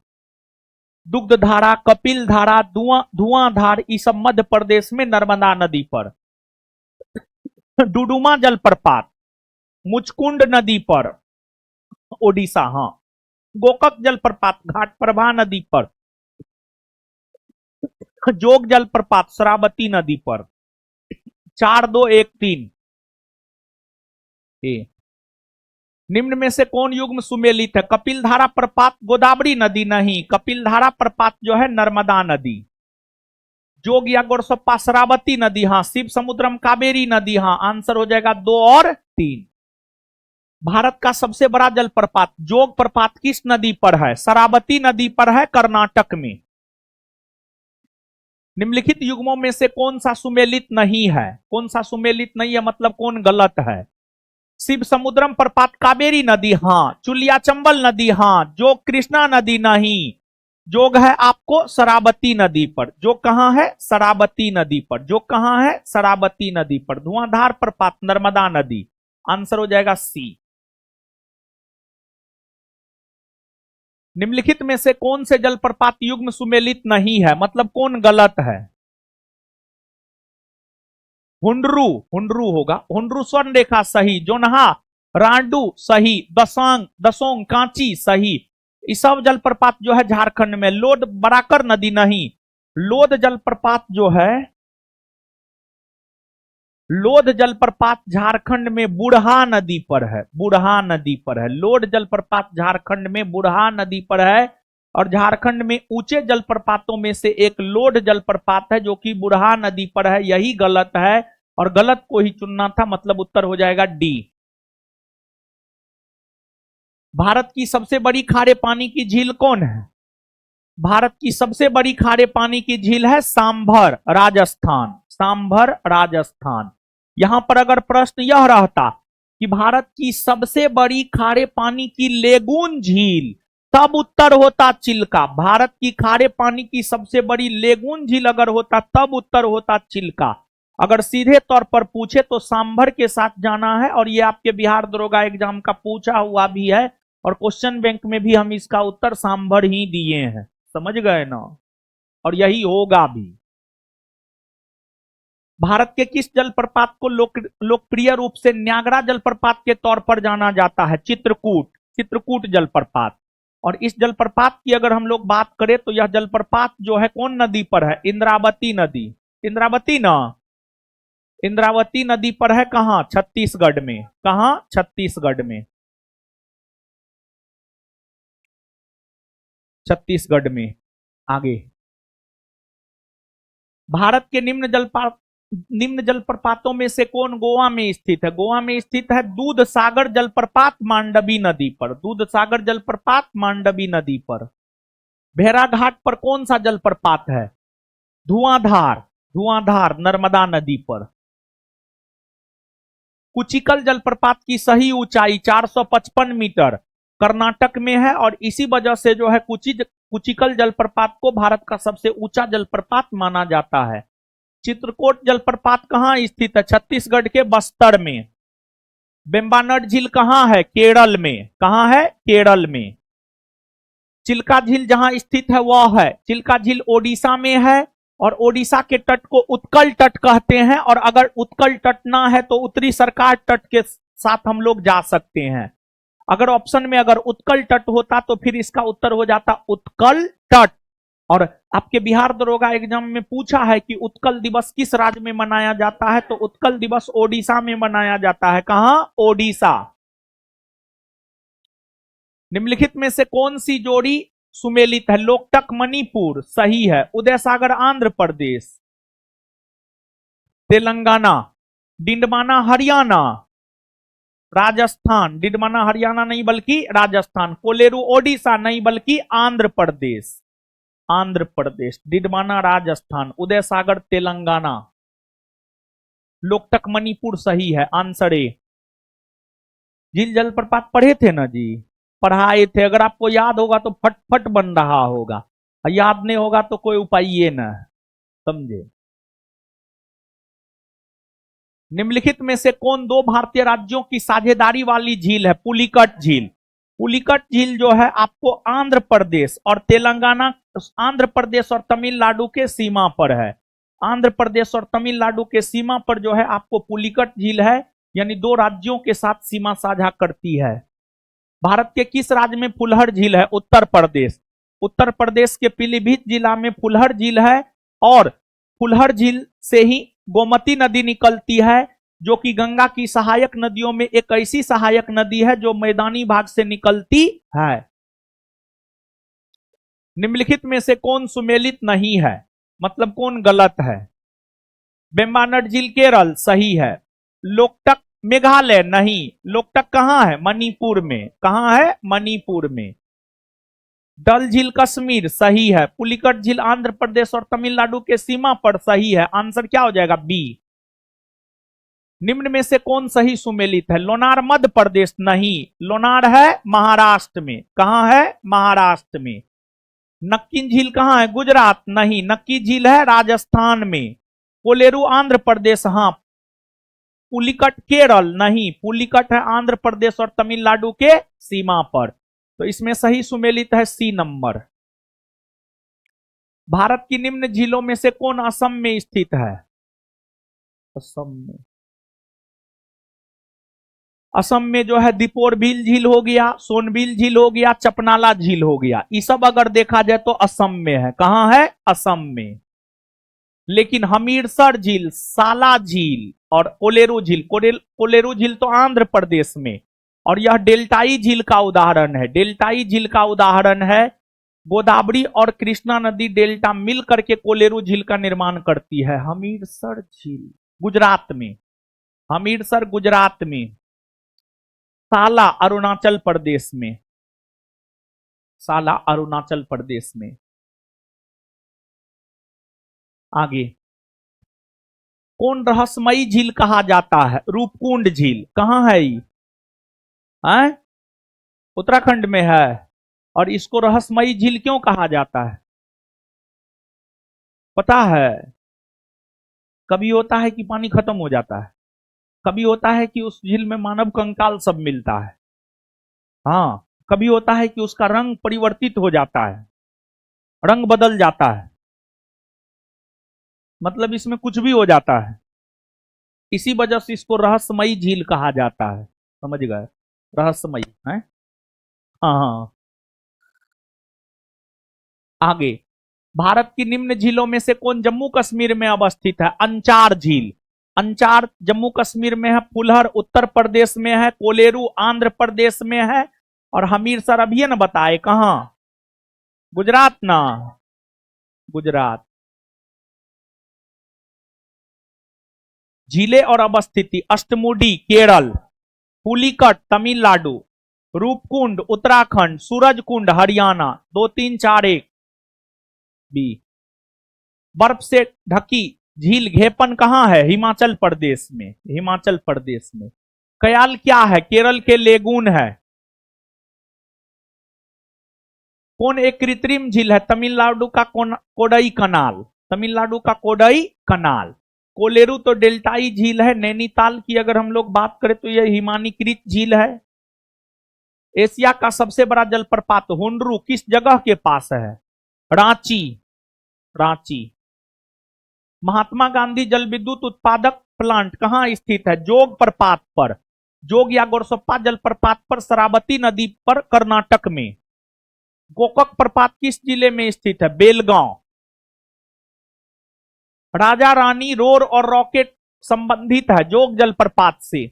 दुग्धधारा, कपिल धारा, धुआंधार ये सब मध्य प्रदेश में नर्मदा नदी पर। डुडुमा जलप्रपात मुचकुंड नदी पर, ओडिशा। हाँ गोकक जलप्रपात घाटप्रभा नदी पर। जोग जलप्रपात शरावती नदी पर। 4213। निम्न में से कौन युग्म सुमेलित है? कपिल धारा प्रपात गोदावरी नदी नहीं, कपिल धारा प्रपात जो है नर्मदा नदी। जोग या गोरसप्पा शरावती नदी, हाँ। शिव समुद्रम कावेरी नदी, हाँ। आंसर हो जाएगा 2 और 3। भारत का सबसे बड़ा जलप्रपात जोग प्रपात किस नदी पर है? शरावती नदी पर है, कर्नाटक में। निम्नलिखित युग्मों में से कौन सा सुमेलित नहीं है? कौन सा सुमेलित नहीं है मतलब कौन गलत है? शिव समुद्रम प्रपात कावेरी नदी, हाँ। चुलिया चंबल नदी, हाँ। जोग कृष्णा नदी नहीं। जोग है आपको शरावती नदी पर। जोग कहां है? शरावती नदी पर। जोग कहां है? शरावती नदी पर। धुआंधार प्रपात नर्मदा नदी। आंसर हो जाएगा सी। निम्नलिखित में से कौन से जलप्रपात युग्म सुमेलित नहीं है मतलब कौन गलत है? हुंडरू, हुंडरू होगा। हुंडरू स्वर्ण रेखा सही। जोनहा रांडू सही। दसांग, दसोंग, कांची सही। ये सब जलप्रपात जो है झारखंड में। लोड बराकर नदी नहीं। लोध जलप्रपात जो है, लोध जलप्रपात झारखंड में बुढ़ा नदी पर है, बुढ़ा नदी पर है। लोड जलप्रपात झारखंड में बुढ़ा नदी पर है। और झारखंड में ऊंचे जलप्रपातों में से एक लोड जलप्रपात है जो कि बुढ़ा नदी पर है। यही गलत है और गलत को ही चुनना था, मतलब उत्तर हो जाएगा डी। भारत की सबसे बड़ी खारे पानी की झील कौन है? भारत की सबसे बड़ी खारे पानी की झील है सांभर, राजस्थान। सांभर, राजस्थान। यहां पर अगर प्रश्न यह रहता कि भारत की सबसे बड़ी खारे पानी की लेगून झील, तब उत्तर होता चिल्का। भारत की खारे पानी की सबसे बड़ी लेगून झील अगर होता तब उत्तर होता चिल्का। अगर सीधे तौर पर पूछे तो सांभर के साथ जाना है। और ये आपके बिहार दरोगा एग्जाम का पूछा हुआ भी है और क्वेश्चन बैंक में भी हम इसका उत्तर सांभर ही दिए हैं, समझ गए ना। और यही होगा भी। भारत के किस जलप्रपात को लोकप्रिय रूप से न्यागरा जलप्रपात के तौर पर जाना जाता है? चित्रकूट, चित्रकूट जलप्रपात। और इस जलप्रपात की अगर हम लोग बात करें तो यह जलप्रपात जो है कौन नदी पर है? इंद्रावती नदी। इंद्रावती ना, इंद्रावती नदी पर है। कहां? छत्तीसगढ़ में। कहां? छत्तीसगढ़ में, छत्तीसगढ़ में। आगे भारत के निम्न जलप्रपातों में से कौन गोवा में स्थित है? गोवा में स्थित है दूध सागर जलप्रपात मांडवी नदी पर। दूध सागर जलप्रपात मांडवी नदी पर। भेड़ाघाट पर कौन सा जलप्रपात है? धुआंधार, धुआंधार नर्मदा नदी पर। कुचिकल जलप्रपात की सही ऊंचाई 455 मीटर कर्नाटक में है। और इसी वजह से जो है कुचिकल जलप्रपात को भारत का सबसे ऊंचा जलप्रपात माना जाता है। चित्रकूट जलप्रपात कहां स्थित है? छत्तीसगढ़ के बस्तर में। वेम्बानाड झील कहां है? केरल में। कहां है? केरल में। चिल्का झील जहां स्थित है वह है, चिल्का झील ओडिशा में है और ओडिशा के तट को उत्कल तट कहते हैं। और अगर उत्कल तट ना है तो उत्तरी सरकार तट के साथ हम लोग जा सकते हैं। अगर ऑप्शन में अगर उत्कल तट होता तो फिर इसका उत्तर हो जाता उत्कल तट। और आपके बिहार दरोगा एग्जाम में पूछा है कि उत्कल दिवस किस राज्य में मनाया जाता है, तो उत्कल दिवस ओडिशा में मनाया जाता है। कहां? ओडिशा। निम्नलिखित में से कौन सी जोड़ी सुमेलित है? लोकटक मणिपुर सही है, उदय सागर आंध्र प्रदेश, तेलंगाना, डिंडमाना हरियाणा, राजस्थान, डिडमाना हरियाणा नहीं बल्कि राजस्थान, कोलेरू ओडिशा नहीं बल्कि आंध्र प्रदेश, आंध्र प्रदेश, डिडमाना राजस्थान, उदय सागर तेलंगाना, लोकटक मणिपुर सही है आंसर ए। झील जलप्रपात पढ़े थे ना जी, पढ़ाए थे, अगर आपको याद होगा तो फटफट बन रहा होगा, याद नहीं होगा तो कोई उपाय ये ना, समझे। निम्नलिखित में से कौन दो भारतीय राज्यों की साझेदारी वाली झील है? पुलिकट झील। पुलिकट झील जो है आपको आंध्र प्रदेश और तेलंगाना, आंध्र प्रदेश और तमिलनाडु के सीमा पर है। आंध्र प्रदेश और तमिलनाडु के सीमा पर जो है आपको पुलिकट झील है, यानी दो राज्यों के साथ सीमा साझा करती है। भारत के किस राज्य में फुलहर झील है? उत्तर प्रदेश। उत्तर प्रदेश के पीलीभीत जिला में फुलहर झील है और फुलहर झील से ही गोमती नदी निकलती है, जो कि गंगा की सहायक नदियों में एक ऐसी सहायक नदी है जो मैदानी भाग से निकलती है। निम्नलिखित में से कौन सुमेलित नहीं है, मतलब कौन गलत है? वेम्बनाड झील केरल सही है, लोकटक मेघालय नहीं, लोकटक कहां है? मणिपुर में। कहां है? मणिपुर में। डल झील कश्मीर सही है, पुलिकट झील आंध्र प्रदेश और तमिलनाडु के सीमा पर सही है, आंसर क्या हो जाएगा? बी। निम्न में से कौन सही सुमेलित है? लोनार मध्य प्रदेश नहीं, लोनार है महाराष्ट्र में। कहां है? महाराष्ट्र में। नक्की झील कहां है? गुजरात नहीं, नक्की झील है राजस्थान में। कोलेरू आंध्र प्रदेश, हां। पुलिकट केरल नहीं, पुलिकट है आंध्र प्रदेश और तमिलनाडु के सीमा पर। तो इसमें सही सुमेलित है सी नंबर। भारत की निम्न झीलों में से कौन असम में स्थित है? असम में, असम में जो है दीपोरबिल झील हो गया, सोनबिल झील हो गया, चपनाला झील हो गया, ये सब अगर देखा जाए तो असम में है। कहां है? असम में। लेकिन हमीरसर झील, साला झील और कोलेरू झील, कोलेरू झील तो आंध्र प्रदेश में, और यह डेल्टाई झील का उदाहरण है। डेल्टाई झील का उदाहरण है, गोदावरी और कृष्णा नदी डेल्टा मिल करके कोलेरू झील का निर्माण करती है। हमीरसर झील गुजरात में, हमीरसर गुजरात में, साला अरुणाचल प्रदेश में, साला अरुणाचल प्रदेश में। आगे, कौन रहस्यमयी झील कहा जाता है? रूपकुंड झील। कहां है ये? उत्तराखंड में है। और इसको रहस्यमयी झील क्यों कहा जाता है पता है? कभी होता है कि पानी खत्म हो जाता है, कभी होता है कि उस झील में मानव कंकाल सब मिलता है, हाँ, कभी होता है कि उसका रंग परिवर्तित हो जाता है, रंग बदल जाता है, मतलब इसमें कुछ भी हो जाता है। इसी वजह से इसको रहस्यमयी झील कहा जाता है, समझ गए? रहस्यमयी है। हाँ हाँ। आगे, भारत की निम्न झीलों में से कौन जम्मू कश्मीर में अवस्थित है? अंचार झील। अंचार जम्मू कश्मीर में है, फुलहर उत्तर प्रदेश में है, कोलेरू आंध्र प्रदेश में है, और हमीरसर अभी न बताए कहां? गुजरात ना, गुजरात। झीलें और अवस्थिति, अष्टमुडी केरल, पुलिकट तमिलनाडु, रूपकुंड उत्तराखंड, सूरजकुंड हरियाणा। 2 3 4 1 बी। बर्फ से ढकी झील घेपन कहां है? हिमाचल प्रदेश में, हिमाचल प्रदेश में। कयाल क्या है? केरल के लेगून है। कौन एक कृत्रिम झील है? तमिलनाडु का कोडई कनाल, तमिलनाडु का कोडई कनाल। कोलेरू तो डेल्टाई झील है। नैनीताल की अगर हम लोग बात करें तो यह हिमानीकृत झील है। एशिया का सबसे बड़ा जलप्रपात हुंडरू किस जगह के पास है? रांची। रांची। महात्मा गांधी जल विद्युत उत्पादक प्लांट कहां स्थित है? जोग प्रपात पर, जोग या गोरसप्पा जलप्रपात पर, शरावती नदी पर, कर्नाटक में। गोकक प्रपात किस जिले में स्थित है? बेलगांव। राजा रानी रोर और रॉकेट संबंधित है जोग जलप्रपात से।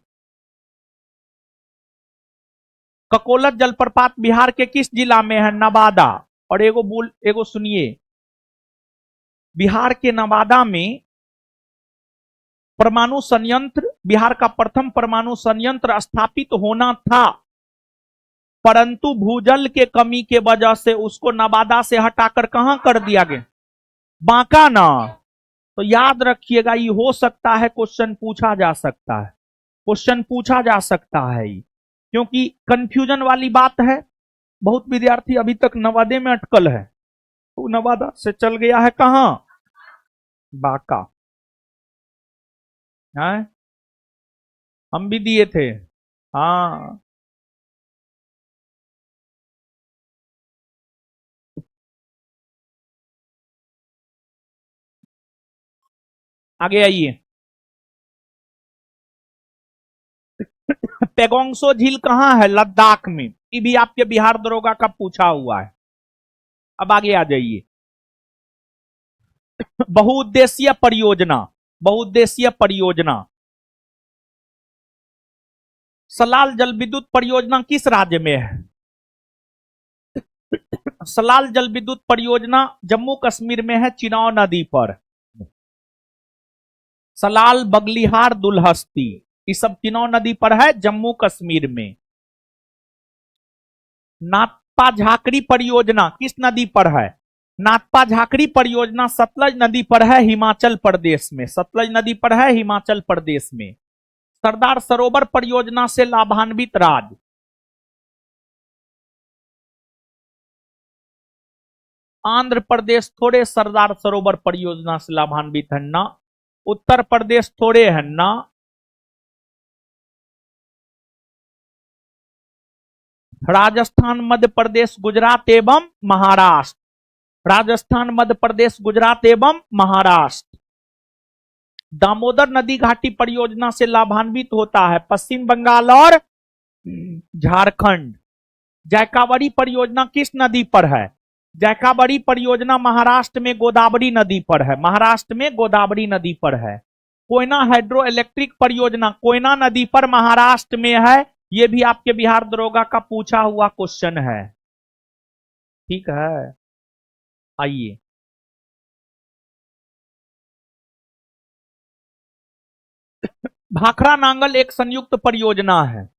ककोलत जलप्रपात बिहार के किस जिला में है? नवादा। और एगो सुनिए, बिहार के नवादा में परमाणु संयंत्र, बिहार का प्रथम परमाणु संयंत्र स्थापित होना था, परंतु भूजल के कमी के वजह से उसको नवादा से हटाकर कहां कर दिया गया? बांका ना। तो याद रखिएगा, ये हो सकता है क्वेश्चन पूछा जा सकता है, क्वेश्चन पूछा जा सकता है ये, क्योंकि कंफ्यूजन वाली बात है। बहुत विद्यार्थी अभी तक नवादे में अटकल है, तो नवादा से चल गया है कहां? बांका। है, हम भी दिए थे। हाँ, आगे आइए। पेगोंगसो झील कहां है? लद्दाख में। ये भी आपके बिहार दरोगा का पूछा हुआ है। अब आगे आ जाइए। बहुउद्देशीय परियोजना, बहुउद्देशीय परियोजना, सलाल जल विद्युत परियोजना किस राज्य में है? सलाल जल विद्युत परियोजना जम्मू कश्मीर में है, चिनाव नदी पर। सलाल, बगलिहार, दुलहस्ती, ये सब चिनाव नदी पर है, जम्मू कश्मीर में। नाथपा झाकड़ी परियोजना किस नदी पर है? नाथपा झाकड़ी परियोजना सतलज नदी पर है, हिमाचल प्रदेश में। सतलज नदी पर है, हिमाचल प्रदेश में। सरदार सरोवर परियोजना से लाभान्वित राज्य, आंध्र प्रदेश थोड़े सरदार सरोवर परियोजना से लाभान्वित है ना, उत्तर प्रदेश थोड़े है ना। राजस्थान, मध्य प्रदेश, गुजरात एवं महाराष्ट्र। राजस्थान, मध्य प्रदेश, गुजरात एवं महाराष्ट्र। दामोदर नदी घाटी परियोजना से लाभान्वित होता है पश्चिम बंगाल और झारखंड। जैकावरी परियोजना किस नदी पर है? जैकावरी परियोजना महाराष्ट्र में गोदावरी नदी पर है, महाराष्ट्र में गोदावरी नदी पर है। कोयना हाइड्रो इलेक्ट्रिक परियोजना कोयना नदी पर महाराष्ट्र में है, यह भी आपके बिहार दरोगा का पूछा हुआ क्वेश्चन है। ठीक है, आइए। भाखड़ा नांगल एक संयुक्त परियोजना है।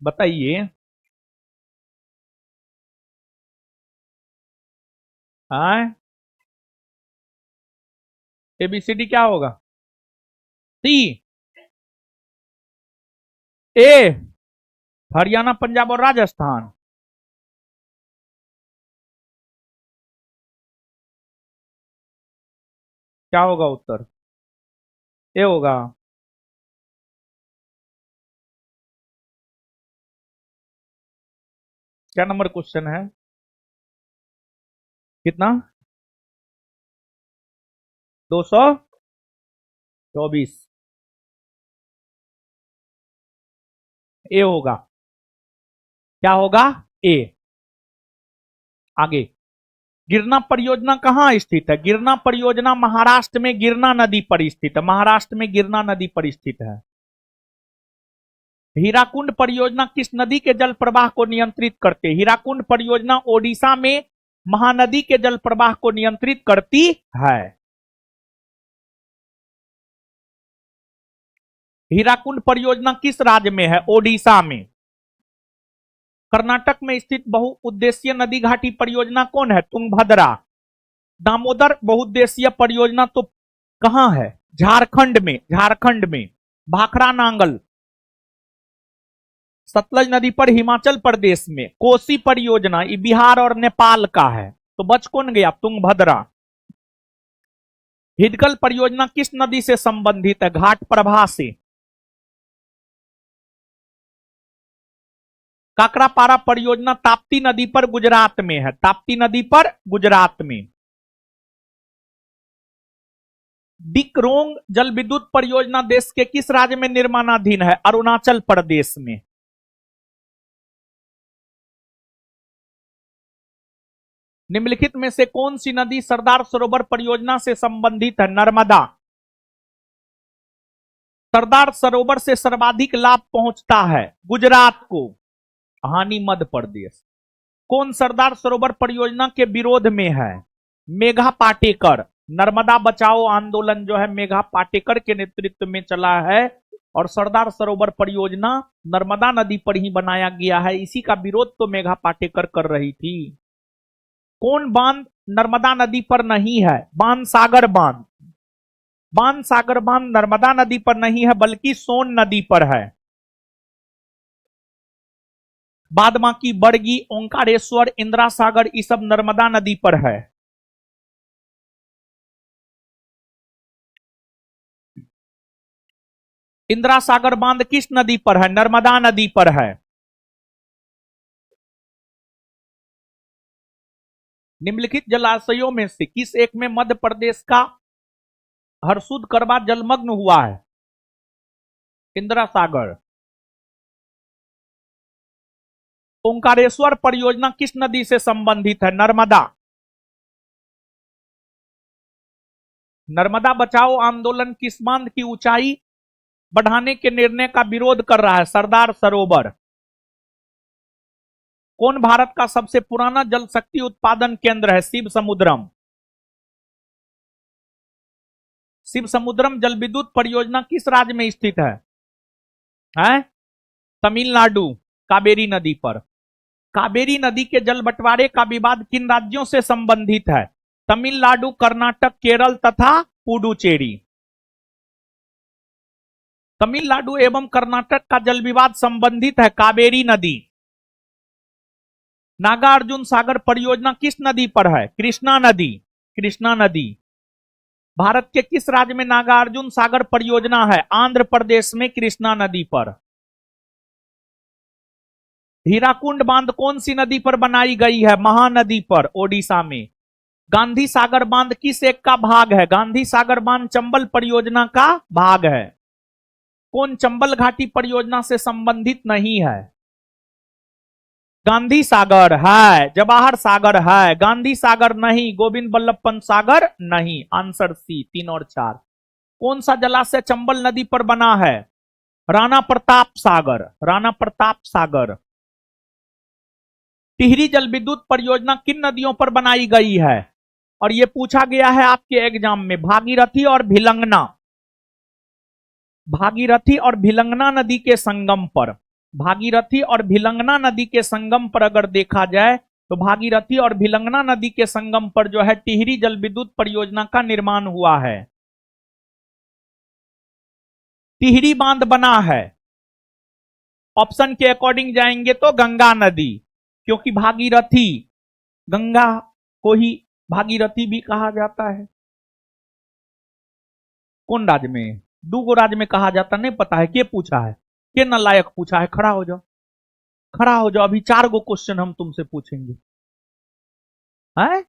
बताइए। एबीसीडी क्या होगा? सी। ए हरियाणा, पंजाब और राजस्थान। क्या होगा उत्तर? ए होगा। क्या नंबर क्वेश्चन है? कितना? 224। ए होगा। क्या होगा? ए। आगे। गिरना परियोजना कहां स्थित है? गिरना परियोजना महाराष्ट्र में गिरना नदी पर स्थित है, महाराष्ट्र में गिरना नदी पर स्थित है। हीराकुंड परियोजना किस नदी के जल प्रवाह को नियंत्रित करते? हीराकुंड परियोजना ओडिशा में महानदी के जल प्रवाह को नियंत्रित करती है। हीराकुंड परियोजना किस राज्य में है? ओडिशा में। कर्नाटक में स्थित बहुउद्देशीय नदी घाटी परियोजना कौन है? तुंगभद्रा। दामोदर बहुउद्देशीय परियोजना तो कहां है? झारखंड में, झारखंड में। भाखड़ा नांगल सतलज नदी पर हिमाचल प्रदेश में। कोसी परियोजना ये बिहार और नेपाल का है। तो बच कौन गया? तुंगभद्रा। हिडकल परियोजना किस नदी से संबंधित है? घाट प्रभा से। काकरापारा परियोजना ताप्ती नदी पर गुजरात में है, ताप्ती नदी पर गुजरात में। डिक्रोंग जल विद्युत परियोजना देश के किस राज्य में निर्माणाधीन है? अरुणाचल प्रदेश में। निम्नलिखित में से कौन सी नदी सरदार सरोवर परियोजना से संबंधित है? नर्मदा। सरदार सरोवर से सर्वाधिक लाभ पहुंचता है गुजरात को, हानि मध्य प्रदेश। कौन सरदार सरोवर परियोजना के विरोध में है? मेघा पाटेकर। नर्मदा बचाओ आंदोलन जो है मेघा पाटेकर के नेतृत्व में चला है और सरदार सरोवर परियोजना नर्मदा नदी पर ही बनाया गया है, इसी का विरोध तो मेघा पाटेकर कर रही थी। कौन बांध नर्मदा नदी पर नहीं है? बाणसागर बांध। बाणसागर बांध नर्मदा नदी पर नहीं है बल्कि सोन नदी पर है। बादमाकी, बरगी, ओंकारेश्वर, इंदिरा सागर ये सब नर्मदा नदी पर है। इंदिरा सागर बांध किस नदी पर है? नर्मदा नदी पर है। निम्नलिखित जलाशयों में से किस एक में मध्य प्रदेश का हरसुद करवा जलमग्न हुआ है? इंदिरा सागर। ओंकारेश्वर परियोजना किस नदी से संबंधित है? नर्मदा। नर्मदा बचाओ आंदोलन किस बांध की ऊंचाई बढ़ाने के निर्णय का विरोध कर रहा है? सरदार सरोवर। कौन भारत का सबसे पुराना जल शक्ति उत्पादन केंद्र है? शिव समुद्रम। शिव समुद्रम जल विद्युत परियोजना किस राज्य में स्थित है? तमिलनाडु, कावेरी नदी पर। कावेरी नदी के जल बंटवारे का विवाद किन राज्यों से संबंधित है? तमिलनाडु, कर्नाटक, केरल तथा पुडुचेरी। तमिलनाडु एवं कर्नाटक का जल विवाद संबंधित है कावेरी नदी। नागार्जुन सागर परियोजना किस नदी पर है? कृष्णा नदी। कृष्णा नदी। भारत के किस राज्य में नागार्जुन सागर परियोजना है? आंध्र प्रदेश में कृष्णा नदी पर। हीराकुंड बांध कौन सी नदी पर बनाई गई है? महानदी पर, ओडिशा में। गांधी सागर बांध किस एक का भाग है? गांधी सागर बांध चंबल परियोजना का भाग है। कौन चंबल घाटी परियोजना से संबंधित नहीं है? गांधी सागर है, जवाहर सागर है, गांधी सागर नहीं, गोविंद बल्लभ पंत सागर नहीं। आंसर सी, 3 और 4। कौन सा जलाशय चंबल नदी पर बना है? राणा प्रताप सागर। राणा प्रताप सागर। टिहरी जल विद्युत परियोजना किन नदियों पर बनाई गई है? और यह पूछा गया है आपके एग्जाम में, भागीरथी और भिलंगना। भागीरथी और भिलंगना नदी के संगम पर। भागीरथी और भिलंगना नदी के संगम पर अगर देखा जाए तो भागीरथी और भिलंगना नदी के संगम पर जो है टिहरी जल विद्युत परियोजना का निर्माण हुआ है। टिहरी बांध बना है, ऑप्शन के अकॉर्डिंग जाएंगे तो गंगा नदी, क्योंकि भागीरथी, गंगा को ही भागीरथी भी कहा जाता है। कौन राज्य में? दूगो राज्य में कहा जाता, नहीं पता है? के पूछा है? के नालायक पूछा है? खड़ा हो जाओ, खड़ा हो जाओ, अभी 4 गो क्वेश्चन हम तुमसे पूछेंगे। है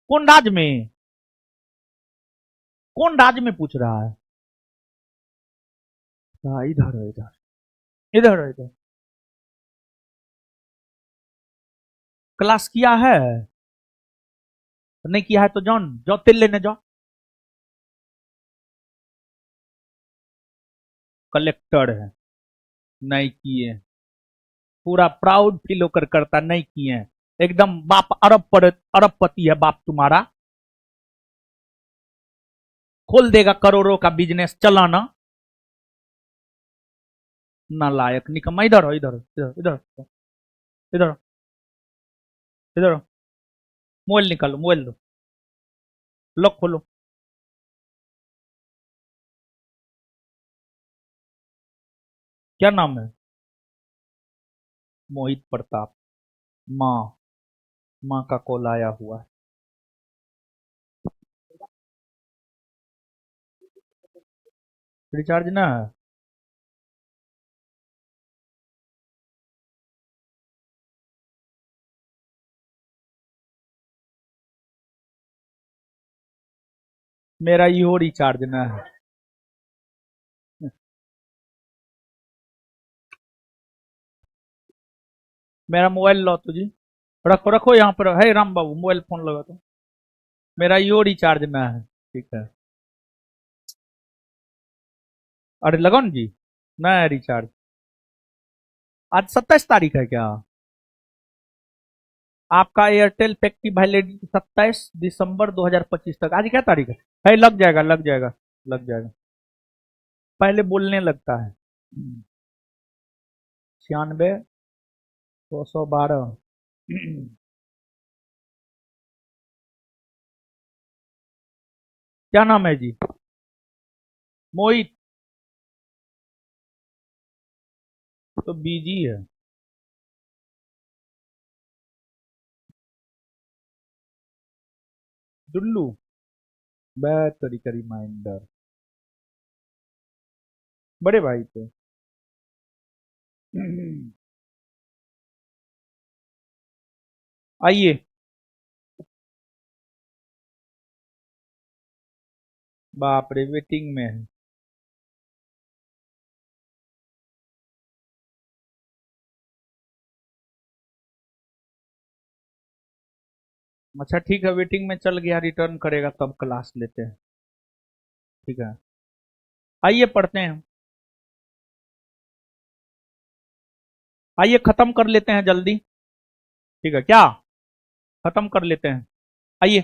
कौन राज्य में? कौन राज्य में पूछ रहा है? इधर है, इधर, इधर है, इधर। क्लास किया है? नहीं किया है तो जॉन जाओ तेल लेने जाओ। कलेक्टर है, नहीं किए। पूरा प्राउड फील होकर करता, नहीं किए। एकदम बाप अरबपति है बाप तुम्हारा, खोल देगा करोड़ों का बिजनेस चलाना। नालायक निकम्मा, इधर हो, इधर इधर इधर इधर इधर। मोबाइल निकालो, मोबाइल दो, लॉक खोलो। क्या नाम है? मोहित प्रताप। माँ माँ का कॉल आया हुआ है। रिचार्ज ना है। मेरा यो रिचार्ज ना है। मेरा मोबाइल लो तो जी, रखो रखो यहाँ पर है। राम बाबू मोबाइल फोन लगा तो। मेरा यो रिचार्ज ना है। ठीक है। अरे लगाओ ना जी। नया रिचार्ज। आज 27 तारीख है क्या? आपका एयरटेल पैक की वैलिडिटी 27 दिसंबर 2025 तक। आज क्या तारीख है? लग जाएगा लग जाएगा। लग जाएगा। पहले बोलने लगता है। 96 212। क्या नाम है जी? मोहित। तो बीजी है। दुल्लू। बैटरी का रिमाइंडर। बड़े भाई पे। आइए। बाप रे वेटिंग में है। अच्छा ठीक है, वेटिंग में चल गया, रिटर्न करेगा तब क्लास लेते हैं। ठीक है। आइए पढ़ते हैं। आइए खत्म कर लेते हैं जल्दी। ठीक है क्या? खत्म कर लेते हैं। आइए।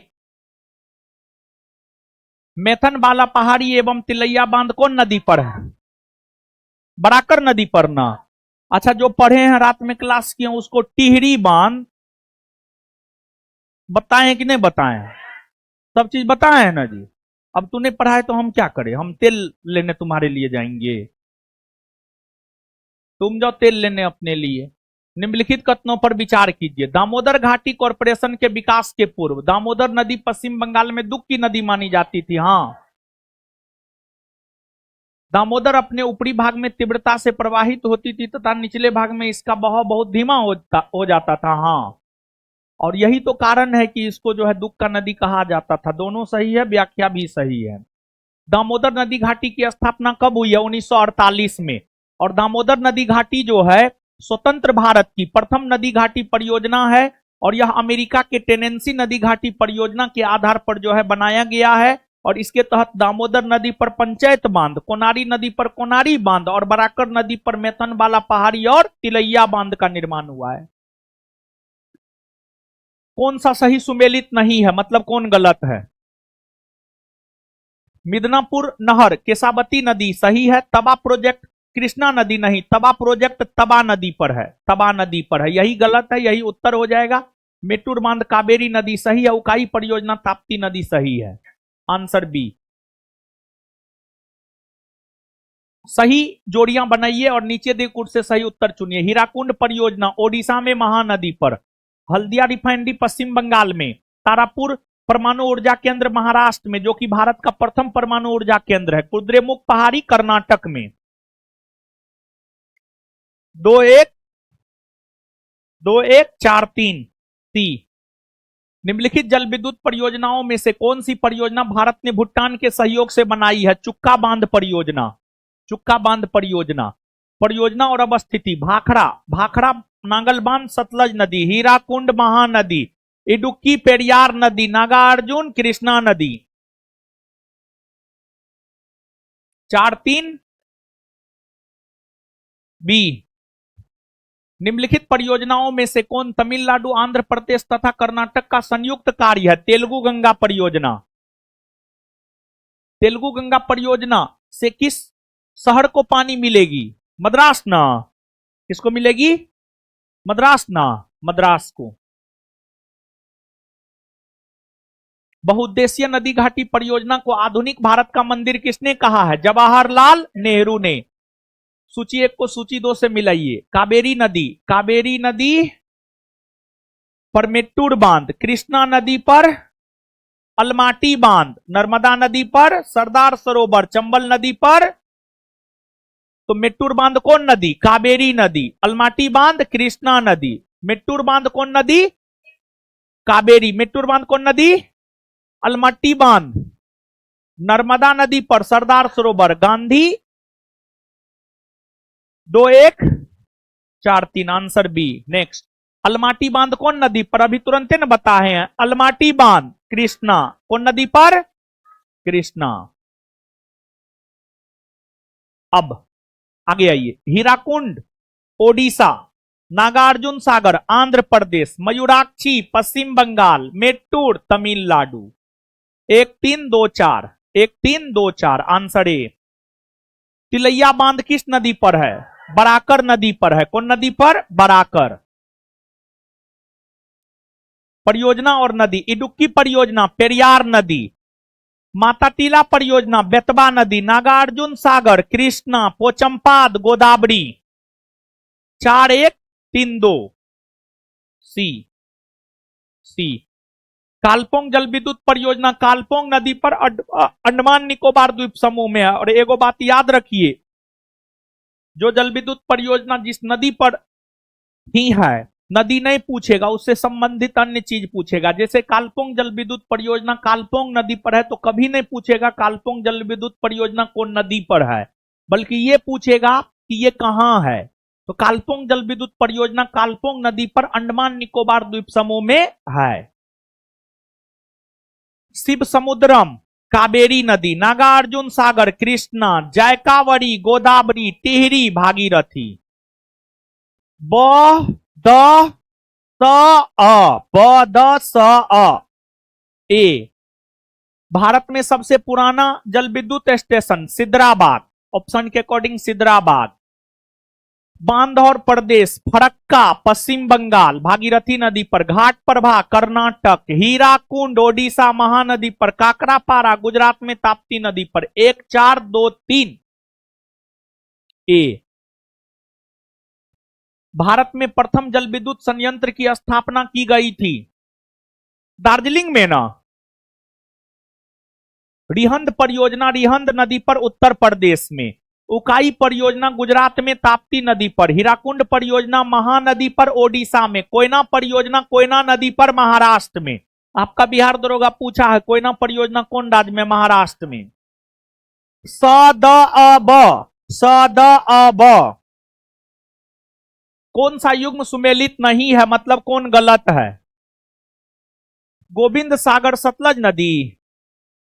मेथन वाला पहाड़ी एवं तिलैया बांध कौन नदी पर है? बराकर नदी पर ना। अच्छा जो पढ़े हैं रात में क्लास किए उसको टिहरी बांध बताएं कि नहीं बताएं? सब चीज बताए हैं ना जी। अब तूने पढ़ा है तो हम क्या करें? हम तेल लेने तुम्हारे लिए जाएंगे? तुम जाओ तेल लेने अपने लिए। निम्नलिखित कथनों पर विचार कीजिए। दामोदर घाटी कॉरपोरेशन के विकास के पूर्व दामोदर नदी पश्चिम बंगाल में दुख की नदी मानी जाती थी। हाँ। दामोदर अपने ऊपरी भाग में तीव्रता से प्रवाहित होती थी तथा निचले भाग में इसका बहाव बहुत धीमा हो जाता था। हाँ। और यही तो कारण है कि इसको जो है दुख का नदी कहा जाता था। दोनों सही है, व्याख्या भी सही है। दामोदर नदी घाटी की स्थापना कब हुई है? 1948 में। और दामोदर नदी घाटी जो है स्वतंत्र भारत की प्रथम नदी घाटी परियोजना है। और यह अमेरिका के टेनेंसी नदी घाटी परियोजना के आधार पर जो है बनाया गया है। और इसके तहत दामोदर नदी पर पंचायत बांध, कोनारी नदी पर कोनारी बांध और बराकर नदी पर मेथनवाला पहाड़ी और तिलैया बांध का निर्माण हुआ है। कौन सा सही सुमेलित नहीं है, मतलब कौन गलत है? मिदनापुर नहर केशावती नदी सही है। तबा प्रोजेक्ट कृष्णा नदी नहीं, तबा प्रोजेक्ट तबा नदी पर है। तबा नदी पर है, यही गलत है, यही उत्तर हो जाएगा। मेटूर बांध कावेरी नदी सही है। उकाई परियोजना ताप्ती नदी सही है। Answer B. सही जोड़ियां बनाइए और नीचे दे कुट से सही उत्तर चुनिए। हीराकुंड परियोजना ओडिशा में महानदी पर। हल्दिया रिफाइनरी पश्चिम बंगाल में। तारापुर परमाणु ऊर्जा केंद्र महाराष्ट्र में, जो कि भारत का प्रथम परमाणु ऊर्जा केंद्र है। कुद्रेमुख पहाड़ी कर्नाटक में। 2-1। 2-1 4-3। सी। निम्नलिखित जल विद्युत परियोजनाओं में से कौन सी परियोजना भारत ने भूटान के सहयोग से बनाई है? चुक्का बांध परियोजना। चुक्का बांध परियोजना। परियोजना और अवस्थिति भाखड़ा। भाखड़ा नांगल बांध सतलज नदी। हीराकुंड महानदी। इडुक्की पेरियार नदी। नागार्जुन कृष्णा नदी। 4-3 बी। निम्नलिखित परियोजनाओं में से कौन तमिलनाडु, आंध्र प्रदेश तथा कर्नाटक का संयुक्त कार्य है? तेलुगु गंगा परियोजना। तेलुगु गंगा परियोजना से किस शहर को पानी मिलेगी? मद्रास ना। किसको मिलेगी? मद्रास ना। मद्रास को। बहुउद्देशीय नदी घाटी परियोजना को आधुनिक भारत का मंदिर किसने कहा है? जवाहरलाल नेहरू ने। सूची 1 को सूची 2 से मिलाइए। कावेरी नदी। कावेरी नदी पर मेट्टूर बांध, कृष्णा नदी पर अलमाटी बांध, नर्मदा नदी पर सरदार सरोवर, चंबल नदी पर, तो मेट्टूर बांध कौन नदी? कावेरी नदी। अलमाटी बांध कृष्णा नदी। मेट्टूर बांध कौन नदी? कावेरी। मेट्टूर बांध कौन नदी? अलमट्टी बांध नर्मदा नदी पर Sardar Sarovar. Gandhi 2143 answer B. Next, Almatti बांध कौन नदी पर? अभी तुरंत न बताए हैं। अलमाटी बांध कृष्णा। कौन नदी पर? कृष्णा। अब आगे आइए, हीराकुंड ओडिशा, नागार्जुन सागर आंध्र प्रदेश, मयूराक्षी पश्चिम बंगाल, मेट्टूर तमिलनाडु। 1324 1324 answer A. तिलैया बांध किस नदी पर है? बराकर नदी पर है। कौन नदी पर? बराकर। परियोजना और नदी, इडुक्की परियोजना पेरियार नदी, माता टीला परियोजना बेतवा नदी, नागार्जुन सागर कृष्णा, पोचमपाद गोदावरी। 4132 सी। सी। कालपोंग जल विद्युत परियोजना कालपोंग नदी पर अंडमान निकोबार द्वीप समूह में है। और एगो बात याद रखिए, जो जल विद्युत परियोजना जिस नदी पर ही है, नदी नहीं पूछेगा, उससे संबंधित अन्य चीज पूछेगा। जैसे कालपोंग जल विद्युत परियोजना कालपोंग नदी पर है, तो कभी नहीं पूछेगा कालपोंग जल विद्युत परियोजना कौन नदी पर है, बल्कि ये पूछेगा कि ये कहां है। तो कालपोंग जल विद्युत परियोजना कालपोंग नदी पर अंडमान निकोबार द्वीप समूह में है। शिव समुद्रम कावेरी नदी, नागार्जुन सागर कृष्णा, जयकावरी गोदावरी, टिहरी भागीरथी। ब द स अ, ब द स अ। ए, भारत में सबसे पुराना जल विद्युत स्टेशन सिदराबाद, ऑप्शन के अकॉर्डिंग सिदराबाद। बांध और प्रदेश, फरक्का पश्चिम बंगाल भागीरथी नदी पर, घाट प्रभा कर्नाटक, हीराकुंड ओडिशा महानदी पर, काकरापारा गुजरात में ताप्ती नदी पर। 1423 ए। भारत में प्रथम जल विद्युत संयंत्र की स्थापना की गई थी दार्जिलिंग में ना। रिहंद परियोजना रिहंद नदी पर उत्तर प्रदेश में, उकाई परियोजना गुजरात में ताप्ती नदी पर, हीराकुंड परियोजना महानदी पर ओडिशा में, कोयना परियोजना कोयना नदी पर महाराष्ट्र में। आपका बिहार दरोगा पूछा है कोयना परियोजना कौन राज्य में? महाराष्ट्र में। स द अ ब, स द अ ब। कौन सा युग्म सुमेलित नहीं है, मतलब कौन गलत है? गोविंद सागर सतलज नदी,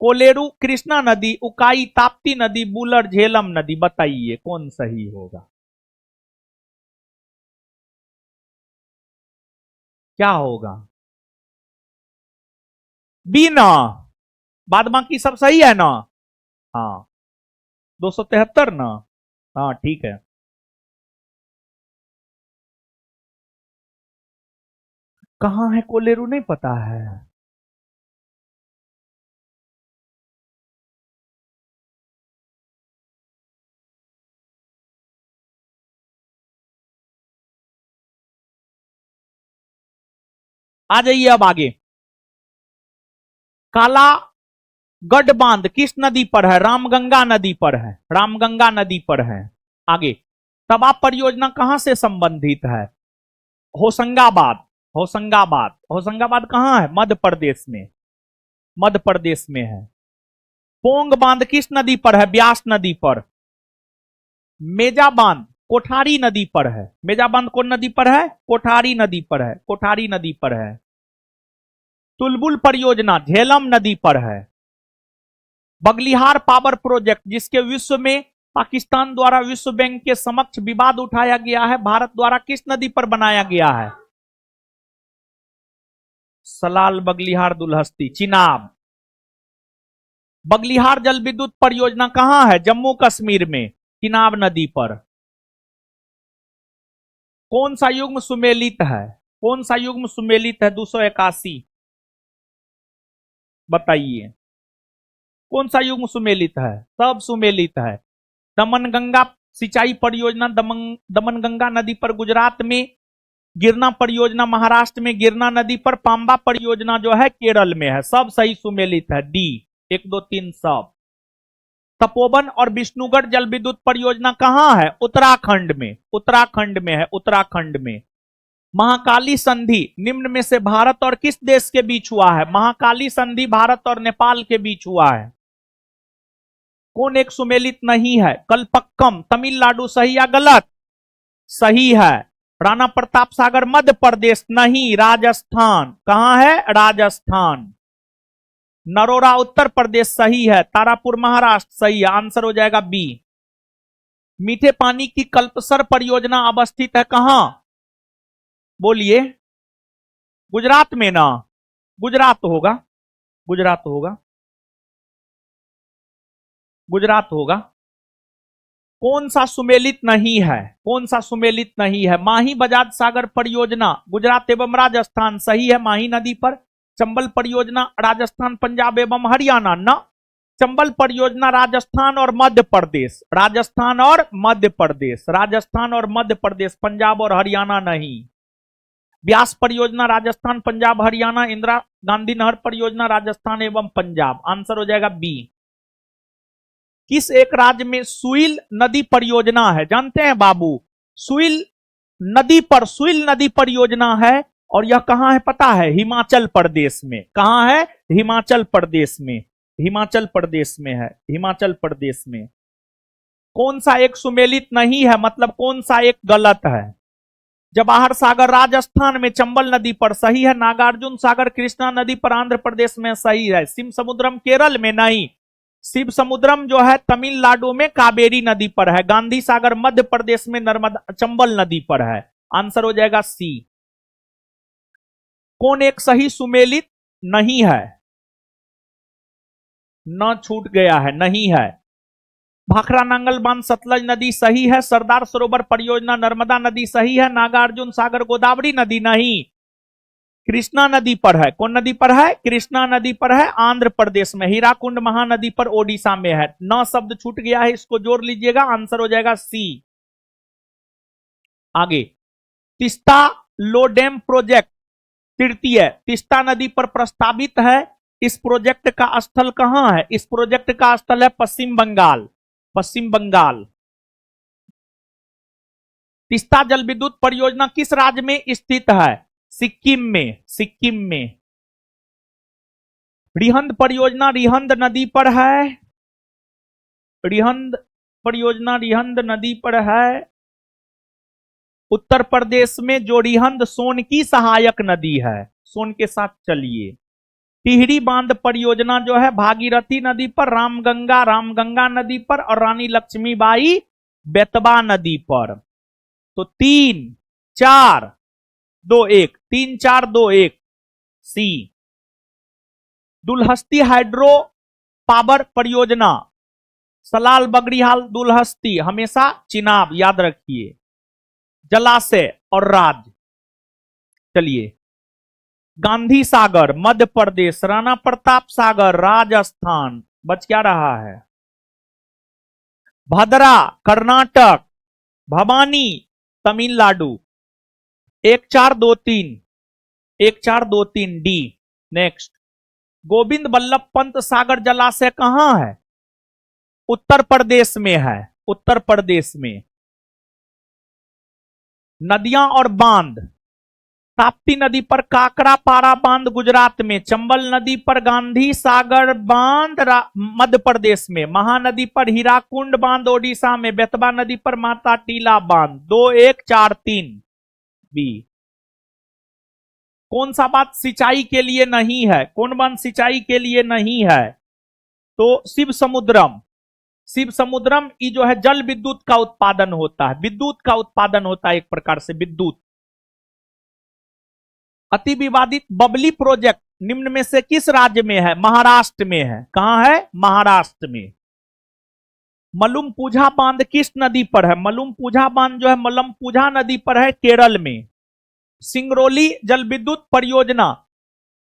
कोलेरू कृष्णा नदी, उकाई ताप्ती नदी, बुलर झेलम नदी। बताइए कौन सही होगा? क्या होगा? बी ना। बाद बाकी सब सही है ना? हाँ। 273 ना। हाँ ठीक है। कहां है कोलेरू नहीं पता है? आ जाइए अब आगे। काला गढ़ बांध किस नदी पर है? रामगंगा नदी पर है। रामगंगा नदी पर है। आगे, तवा परियोजना कहां से संबंधित है? होशंगाबाद। होशंगाबाद। होशंगाबाद कहां है? मध्य प्रदेश में। मध्य प्रदेश में है। पोंग बांध किस नदी पर है? ब्यास नदी पर। मेजा बांध कोठारी नदी पर है। मेजा बांध कौन नदी पर है? कोठारी नदी पर है। कोठारी नदी पर है। तुलबुल परियोजना झेलम नदी पर है। बगलिहार पावर प्रोजेक्ट जिसके विश्व में पाकिस्तान द्वारा विश्व बैंक के समक्ष विवाद उठाया गया है, भारत द्वारा किस नदी पर बनाया गया है? सलाल बगलिहार दुलहस्ती चिनाब। बगलिहार जल विद्युत परियोजना कहां है? जम्मू कश्मीर में, चिनाब नदी पर। कौन सा युग्म सुमेलित है? कौन सा युग्म सुमेलित है? 281। बताइए कौन सा युग्म सुमेलित है? सब सुमेलित है। दमनगंगा सिंचाई परियोजना दमनगंगा नदी पर गुजरात में गिरना परियोजना महाराष्ट्र में गिरना नदी पर, पांबा परियोजना जो है केरल में है। सब सही सुमेलित है, डी 1 2 3 सब। तपोवन और विष्णुगढ़ जल विद्युत परियोजना कहां है? उत्तराखंड में, उत्तराखंड में है, उत्तराखंड में। महाकाली संधि निम्न में से भारत और किस देश के बीच हुआ है? महाकाली संधि भारत और नेपाल के बीच हुआ है। कौन एक सुमेलित नहीं है? कलपक्कम तमिलनाडु, सही या गलत? सही है। राणा प्रताप सागर मध्य प्रदेश, नहीं राजस्थान। कहां है? राजस्थान। नरोरा उत्तर प्रदेश, सही है। तारापुर महाराष्ट्र, सही है। आंसर हो जाएगा बी। मीठे पानी की कल्पसर परियोजना अवस्थित है कहां? बोलिए। गुजरात में ना? गुजरात होगा, गुजरात होगा, गुजरात होगा। कौन सा सुमेलित नहीं है? कौन सा सुमेलित नहीं है? माही बजाज सागर परियोजना गुजरात एवं राजस्थान, सही है, माही नदी पर। चंबल परियोजना राजस्थान, पंजाब एवं हरियाणा, न। चंबल परियोजना राजस्थान और मध्य प्रदेश, राजस्थान और मध्य प्रदेश, राजस्थान और मध्य प्रदेश, पंजाब और हरियाणा नहीं। ब्यास परियोजना राजस्थान, पंजाब, हरियाणा। इंदिरा गांधी नहर परियोजना राजस्थान एवं पंजाब। आंसर हो जाएगा बी। किस एक राज्य में सुइल नदी परियोजना है? जानते हैं बाबू? सुइल नदी पर, सुइल नदी परियोजना है, और यह कहां है पता है? हिमाचल प्रदेश में। कहां है? हिमाचल प्रदेश में, हिमाचल प्रदेश में है, हिमाचल प्रदेश में। कौन सा एक सुमेलित नहीं है, मतलब कौन सा एक गलत है? जवाहर सागर राजस्थान में चंबल नदी पर, सही है। नागार्जुन सागर कृष्णा नदी पर आंध्र प्रदेश में, सही है। शिव समुद्रम केरल में, नहीं। शिव समुद्रम जो है तमिलनाडु में कावेरी नदी पर है। गांधी सागर मध्य प्रदेश में नर्मदा चंबल नदी पर है। आंसर हो जाएगा सी। कौन एक सही सुमेलित नहीं है? न छूट गया है, नहीं है। भाखड़ा नांगल बांध सतलज नदी, सही है। सरदार सरोवर परियोजना नर्मदा नदी, सही है। नागार्जुन सागर गोदावरी नदी, नहीं। कृष्णा नदी पर है। कौन नदी पर है? कृष्णा नदी पर है, आंध्र प्रदेश में। हीराकुंड महानदी पर ओडिशा में है। न शब्द छूट गया है, इसको जोड़ लीजिएगा। आंसर हो जाएगा सी। आगे, तिस्ता लो डैम प्रोजेक्ट तृतीय तिस्ता नदी पर प्रस्तावित है। इस प्रोजेक्ट का स्थल कहां है? इस प्रोजेक्ट का स्थल है पश्चिम बंगाल, पश्चिम बंगाल। तिस्ता जल विद्युत परियोजना किस राज्य में स्थित है? सिक्किम में, सिक्किम में। रिहंद परियोजना रिहंद नदी पर है। रिहंद परियोजना रिहंद नदी पर है उत्तर प्रदेश में। जो रिहंद सोन की सहायक नदी है, सोन के साथ चलिए। टिहरी बांध परियोजना जो है भागीरथी नदी पर, रामगंगा नदी पर, और रानी लक्ष्मीबाई बेतवा नदी पर। तो 3 4 2 1, 3 4 2 1 सी। दुलहस्ती हाइड्रो पावर परियोजना, सलाल बगड़ीहाल दुलहस्ती, हमेशा चिनाब याद रखिए। जलाशय और राज्य, चलिए। गांधी सागर मध्य प्रदेश, राणा प्रताप सागर राजस्थान, बच क्या रहा है? भद्रा कर्नाटक, भवानी तमिलनाडु। 1 4 2 3, 1 4 2 3 डी। नेक्स्ट, गोविंद बल्लभ पंत सागर जलाशय कहां है? उत्तर प्रदेश में है, उत्तर प्रदेश में। नदियां और बांध, ताप्ती नदी पर काकरापारा बांध गुजरात में, चंबल नदी पर गांधी सागर बांध मध्य प्रदेश में, महानदी पर हीराकुंड बांध ओडिशा में, बेतवा नदी पर माता टीला बांध। 2 1 4 3 बी। कौन सा बात सिंचाई के लिए नहीं है? कौन बांध सिंचाई के लिए नहीं है? तो शिव समुद्रम, शिव समुद्रम की जो है जल विद्युत का उत्पादन होता है, विद्युत का उत्पादन होता है, एक प्रकार से विद्युत। अति विवादित बबली प्रोजेक्ट निम्न में से किस राज्य में है? महाराष्ट्र में है। कहां है? महाराष्ट्र में। मलुमपुझा बांध किस नदी पर है? मलुमपुझा बांध जो है मलमपुझा नदी पर है, केरल में। सिंगरौली जल विद्युत परियोजना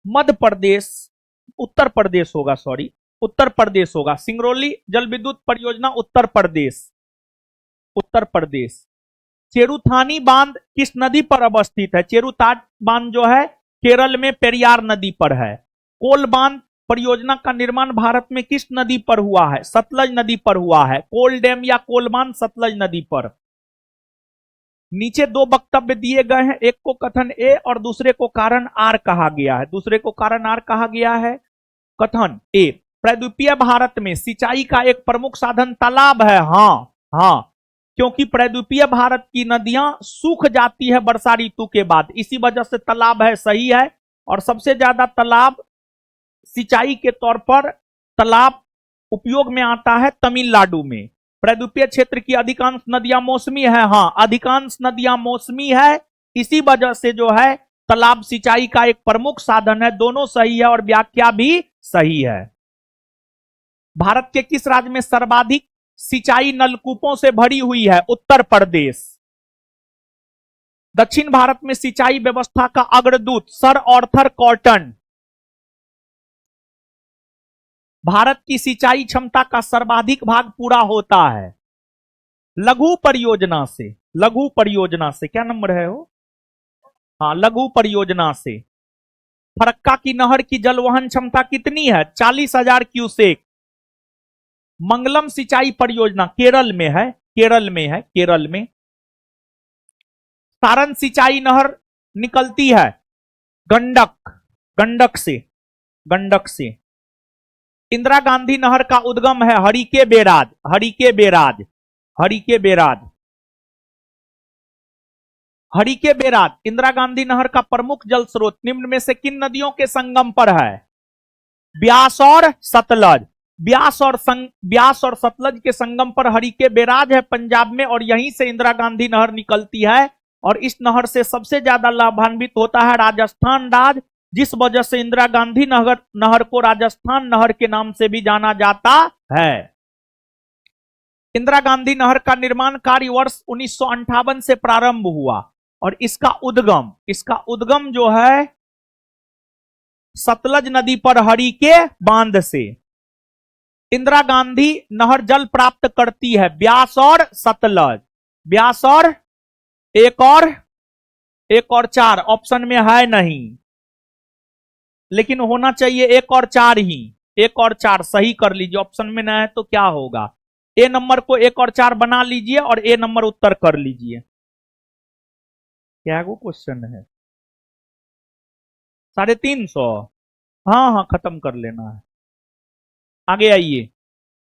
मध्य प्रदेश, उत्तर प्रदेश होगा, सॉरी, उत्तर प्रदेश होगा। सिंगरौली जल विद्युत परियोजना उत्तर प्रदेश, उत्तर प्रदेश। चेरुथानी बांध किस नदी पर अवस्थित है? चेरुथानी बांध जो है केरल में पेरियार नदी पर है। कोल बांध परियोजना का निर्माण भारत में किस नदी पर हुआ है? सतलज नदी पर हुआ है। कोल डैम या कोल बांध सतलज नदी पर। नीचे दो वक्तव्य दिए गए हैं, एक को कथन ए और दूसरे को कारण आर कहा गया है। दूसरे को कारण आर कहा गया है। कथन ए, प्रायद्वीपीय भारत में सिंचाई का एक प्रमुख साधन तालाब है। हाँ, क्योंकि प्रायद्वीपीय भारत की नदियां सूख जाती है वर्षा ऋतु के बाद, इसी वजह से तालाब है, सही है। और सबसे ज्यादा तालाब सिंचाई के तौर पर तालाब उपयोग में आता है तमिलनाडु में। प्रायद्वीपीय क्षेत्र की अधिकांश नदियां मौसमी है। हाँ, अधिकांश नदियां मौसमी है, इसी वजह से जो है तालाब सिंचाई का एक प्रमुख साधन है। दोनों सही है और व्याख्या भी सही है। भारत के किस राज्य में सर्वाधिक सिंचाई नलकूपों से भरी हुई है? उत्तर प्रदेश। दक्षिण भारत में सिंचाई व्यवस्था का अग्रदूत सर आर्थर कॉटन। भारत की सिंचाई क्षमता का सर्वाधिक भाग पूरा होता है लघु परियोजना से। लघु परियोजना से क्या नंबर है वो? हाँ, लघु परियोजना से। फरक्का की नहर की जलवहन क्षमता कितनी है? 40,000 क्यूसेक। मंगलम सिंचाई परियोजना केरल में है। केरल में। सारण सिंचाई नहर निकलती है गंडक से। इंदिरा गांधी नहर का उद्गम है हरिके बेराद। इंदिरा गांधी नहर का प्रमुख जल स्रोत निम्न में से किन नदियों के संगम पर है? ब्यास और सतलज। ब्यास और सतलज के संगम पर हरिके बेराज है पंजाब में, और यहीं से इंदिरा गांधी नहर निकलती है। और इस नहर से सबसे ज्यादा लाभान्वित होता है राजस्थान राज्य, जिस वजह से इंदिरा गांधी नहर को राजस्थान नहर के नाम से भी जाना जाता है। इंदिरा गांधी नहर का निर्माण कार्य वर्ष 1958 से प्रारंभ हुआ और इसका उद्गम जो है सतलज नदी पर हरिके बांध से। इंदिरा गांधी नहर जल प्राप्त करती है ब्यास और सतलज। ब्यास और एक और 4 ऑप्शन में है नहीं, लेकिन होना चाहिए 1 और 4 ही। 1 और 4 सही कर लीजिए, ऑप्शन में ना है तो क्या होगा? ए नंबर को 1 और 4 बना लीजिए और ए नंबर उत्तर कर लीजिए। क्या वो क्वेश्चन है? 350। हाँ, खत्म कर लेना है। आगे आइए।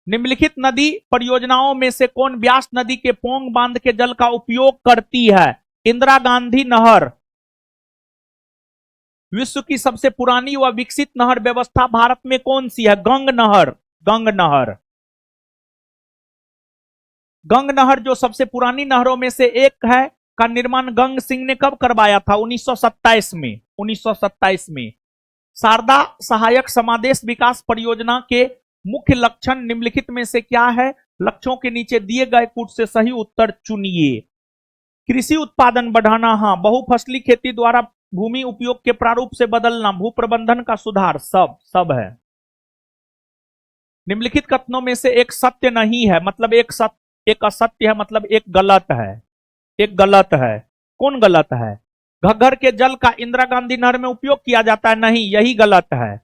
निम्नलिखित नदी परियोजनाओं में से कौन ब्यास नदी के पोंग बांध के जल का उपयोग करती है? इंदिरा गांधी नहर। विश्व की सबसे पुरानी व विकसित नहर व्यवस्था भारत में कौन सी है? गंग नहर जो सबसे पुरानी नहरों में से एक है, का निर्माण गंग सिंह ने कब करवाया था? 1927 में। शारदा सहायक समादेश विकास परियोजना के मुख्य लक्षण निम्नलिखित में से क्या है? लक्ष्यों के नीचे दिए गए कुछ से सही उत्तर चुनिए। कृषि उत्पादन बढ़ाना, हाँ। बहुफसली खेती द्वारा भूमि उपयोग के प्रारूप से बदलना, भू प्रबंधन का सुधार, सब है। निम्नलिखित कथनों में से एक सत्य नहीं है, मतलब एक असत्य है, मतलब एक गलत है। कौन गलत है? घग्गर के जल का इंदिरा गांधी नहर में उपयोग किया जाता है, नहीं, यही गलत है।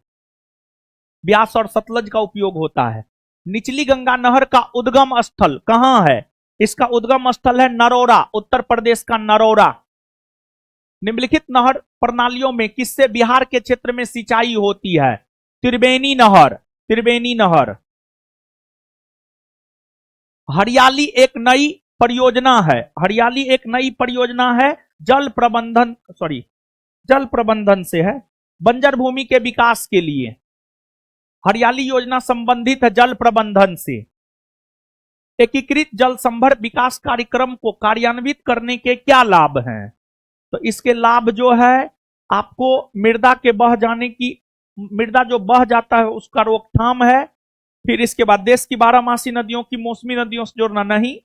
ब्यास और सतलज का उपयोग होता है। निचली गंगा नहर का उद्गम स्थल कहां है? इसका उद्गम स्थल है नरौरा, उत्तर प्रदेश का नरौरा। निम्नलिखित नहर प्रणालियों में किससे बिहार के क्षेत्र में सिंचाई होती है? त्रिवेणी नहर। हरियाली एक नई परियोजना है जल प्रबंधन से है, बंजर भूमि के विकास के लिए। हरियाली योजना संबंधित है जल प्रबंधन से। एकीकृत जल संभर विकास कार्यक्रम को कार्यान्वित करने के क्या लाभ हैं? तो इसके लाभ जो है आपको मृदा जो बह जाता है उसका रोकथाम है। फिर इसके बाद देश की 12मासी नदियों की मौसमी नदियों से जोड़ना, नहीं।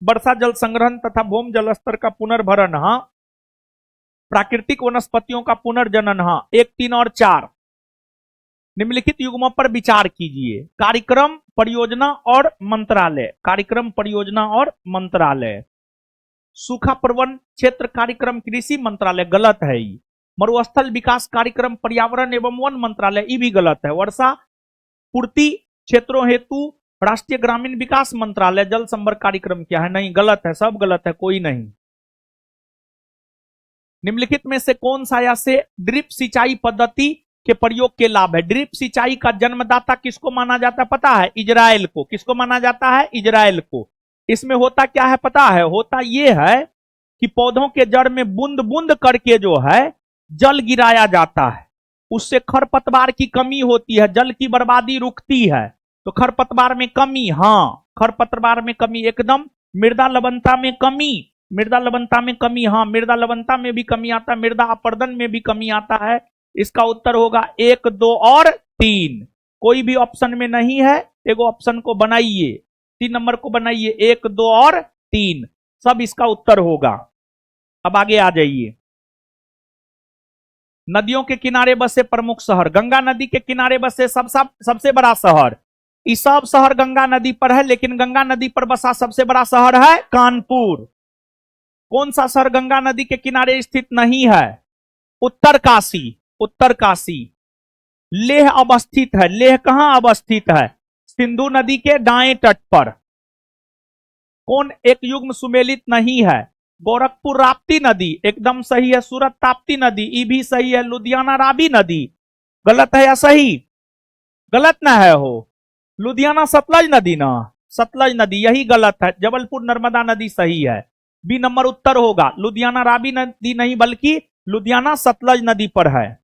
वर्षा जल संग्रहण तथा भूमि जल स्तर का पुनर्भरण, हाँ। प्राकृतिक वनस्पतियों का पुनर्जनन, हाँ। 1, 3 और 4। निम्नलिखित युग्मों पर विचार कीजिए। कार्यक्रम, परियोजना और मंत्रालय। सूखा प्रबंधन क्षेत्र कार्यक्रम कृषि मंत्रालय, गलत है ये। मरुस्थल विकास कार्यक्रम पर्यावरण एवं वन मंत्रालय, ये भी गलत है। वर्षा पूर्ति क्षेत्रों हेतु राष्ट्रीय ग्रामीण विकास मंत्रालय, जल संवर्ग कार्यक्रम क्या है? नहीं, गलत है, सब गलत है, कोई नहीं। निम्नलिखित में से कौन सा या से ड्रिप सिंचाई पद्धति के प्रयोग के लाभ है? ड्रिप सिंचाई का जन्मदाता किसको माना जाता है पता है? इजराइल को। किसको माना जाता है? इजराइल को। इसमें होता क्या है पता है? होता यह है कि पौधों के जड़ में बूंद बूंद करके जो है जल गिराया जाता है, उससे खरपतवार की कमी होती है, जल की बर्बादी रुकती है। तो खरपतवार में कमी, हाँ, खरपतवार में कमी एकदम। मृदा लवणता में कमी, मृदा लवणता में कमी, हाँ, मृदा लवणता में भी कमी आता है, मृदा अपरदन में भी कमी आता है। इसका उत्तर होगा 1, 2 और 3। कोई भी ऑप्शन में नहीं है, एगो ऑप्शन को बनाइए, 3 नंबर को बनाइए, 1, 2 और 3 सब इसका उत्तर होगा। अब आगे आ जाइए। नदियों के किनारे बसे प्रमुख शहर, गंगा नदी के किनारे बसे सबसे बड़ा शहर, ये सब शहर गंगा नदी पर है, लेकिन गंगा नदी पर बसा सबसे बड़ा शहर है कानपुर। कौन सा शहर गंगा नदी के किनारे स्थित नहीं है? उत्तरकाशी, उत्तरकाशी। लेह अवस्थित है, लेह कहां अवस्थित है? सिंधु नदी के दाएं तट पर। कौन एक युग्म सुमेलित नहीं है? गोरखपुर राप्ती नदी, एकदम सही है। सूरत ताप्ती नदी, ये भी सही है। लुधियाना रावी नदी, गलत है या सही? गलत ना है हो। लुधियाना सतलज नदी ना, सतलज नदी, यही गलत है। जबलपुर नर्मदा नदी सही है, बी नंबर उत्तर होगा। लुधियाना रावी नदी नहीं बल्कि लुधियाना सतलज नदी पर है।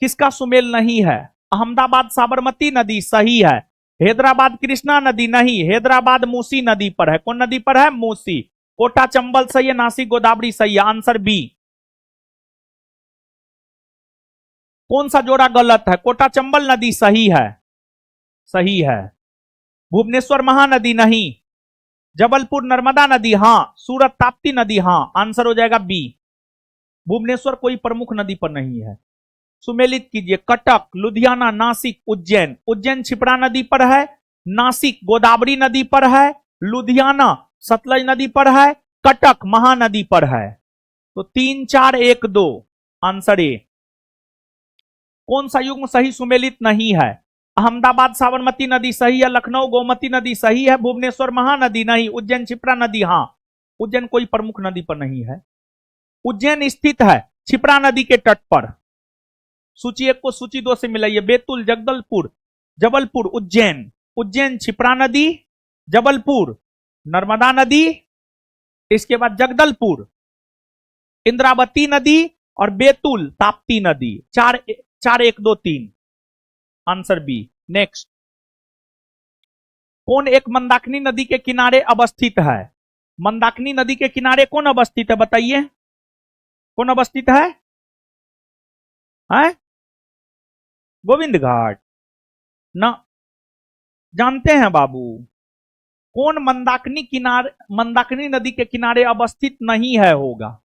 किसका सुमेल नहीं है? अहमदाबाद साबरमती नदी सही है। हैदराबाद कृष्णा नदी नहीं, हैदराबाद मूसी नदी पर है। कौन नदी पर है? मूसी। कोटा चंबल सही है, नासिक गोदावरी सही है, आंसर बी। कौन सा जोड़ा गलत है? कोटा चंबल नदी सही है, सही है। भुवनेश्वर महानदी नहीं, जबलपुर नर्मदा नदी हां, सूरत ताप्ती नदी हां, आंसर हो जाएगा बी। भुवनेश्वर कोई प्रमुख नदी पर नहीं है। सुमेलित कीजिए, कटक, लुधियाना, नासिक, उज्जैन। उज्जैन क्षिप्रा नदी पर है, नासिक गोदावरी नदी पर है, लुधियाना सतलज नदी पर है, कटक महानदी पर है। तो 3, 4, 1, 2 आंसर ए। कौन सा युग्म सही सुमेलित नहीं है? अहमदाबाद साबरमती नदी सही है, लखनऊ गोमती नदी सही है, भुवनेश्वर महानदी नहीं, उज्जैन क्षिप्रा नदी हां। उज्जैन कोई प्रमुख नदी पर नहीं है। उज्जैन स्थित है क्षिप्रा नदी के तट पर। सूची 1 को सूची 2 से मिलाइए। बैतूल, जगदलपुर, जबलपुर, उज्जैन। उज्जैन क्षिप्रा नदी, जबलपुर नर्मदा नदी, इसके बाद जगदलपुर इंद्रावती नदी और बैतूल ताप्ती नदी। 4, 1, 2, 3 आंसर बी। नेक्स्ट, कौन एक मंदाकिनी नदी के किनारे अवस्थित है? मंदाकिनी नदी के किनारे कौन अवस्थित है बताइए? कौन अवस्थित है? गोविंद घाट ना, जानते हैं बाबू। कौन मंदाकिनी नदी के किनारे अवस्थित नहीं है होगा?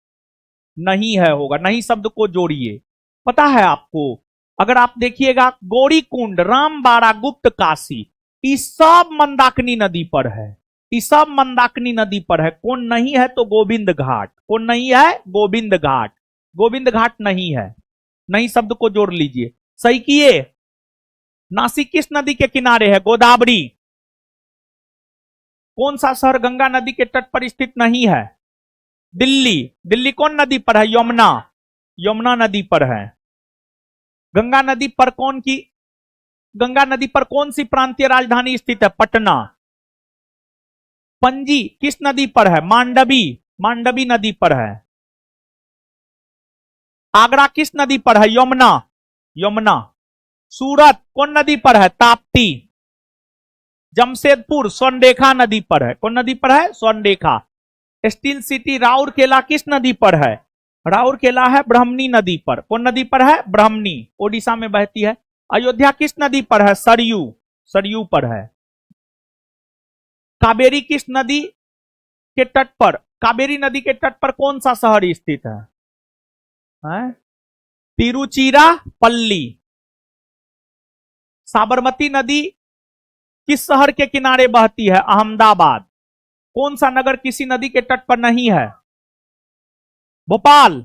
नहीं है होगा, नहीं शब्द को जोड़िए। पता है आपको, अगर आप देखिएगा गौरी कुंड, रामबाड़ा, गुप्त काशी, ये सब मंदाकिनी नदी पर है, ये सब मंदाकिनी नदी पर है। कौन नहीं है? तो गोविंद घाट। कौन नहीं है? गोविंद घाट। गोविंद घाट नहीं है, नहीं शब्द को जोड़ लीजिए। सही किए। नासिक किस नदी के किनारे है? गोदावरी। कौन सा शहर गंगा नदी के तट पर स्थित नहीं है? दिल्ली। दिल्ली कौन नदी पर है? यमुना, यमुना नदी पर है। गंगा नदी पर कौन सी प्रांतीय राजधानी स्थित है? पटना। पणजी किस नदी पर है? मांडवी, मांडवी नदी पर है। आगरा किस नदी पर है? यमुना, यमुना। सूरत कौन नदी पर है? ताप्ती। जमशेदपुर स्वर्णरेखा नदी पर है। कौन नदी पर है? स्वर्णरेखा। स्टील सिटी राउरकेला किस नदी पर है? राउरकेला है ब्राह्मणी नदी पर। कौन नदी पर है? ब्राह्मणी, ओडिशा में बहती है। अयोध्या किस नदी पर है? सरयू, सरयू पर है। कावेरी किस नदी के तट पर, कावेरी नदी के तट पर कौन सा शहर स्थित है? तिरुचिरापल्ली। साबरमती नदी किस शहर के किनारे बहती है? अहमदाबाद। कौन सा नगर किसी नदी के तट पर नहीं है? भोपाल।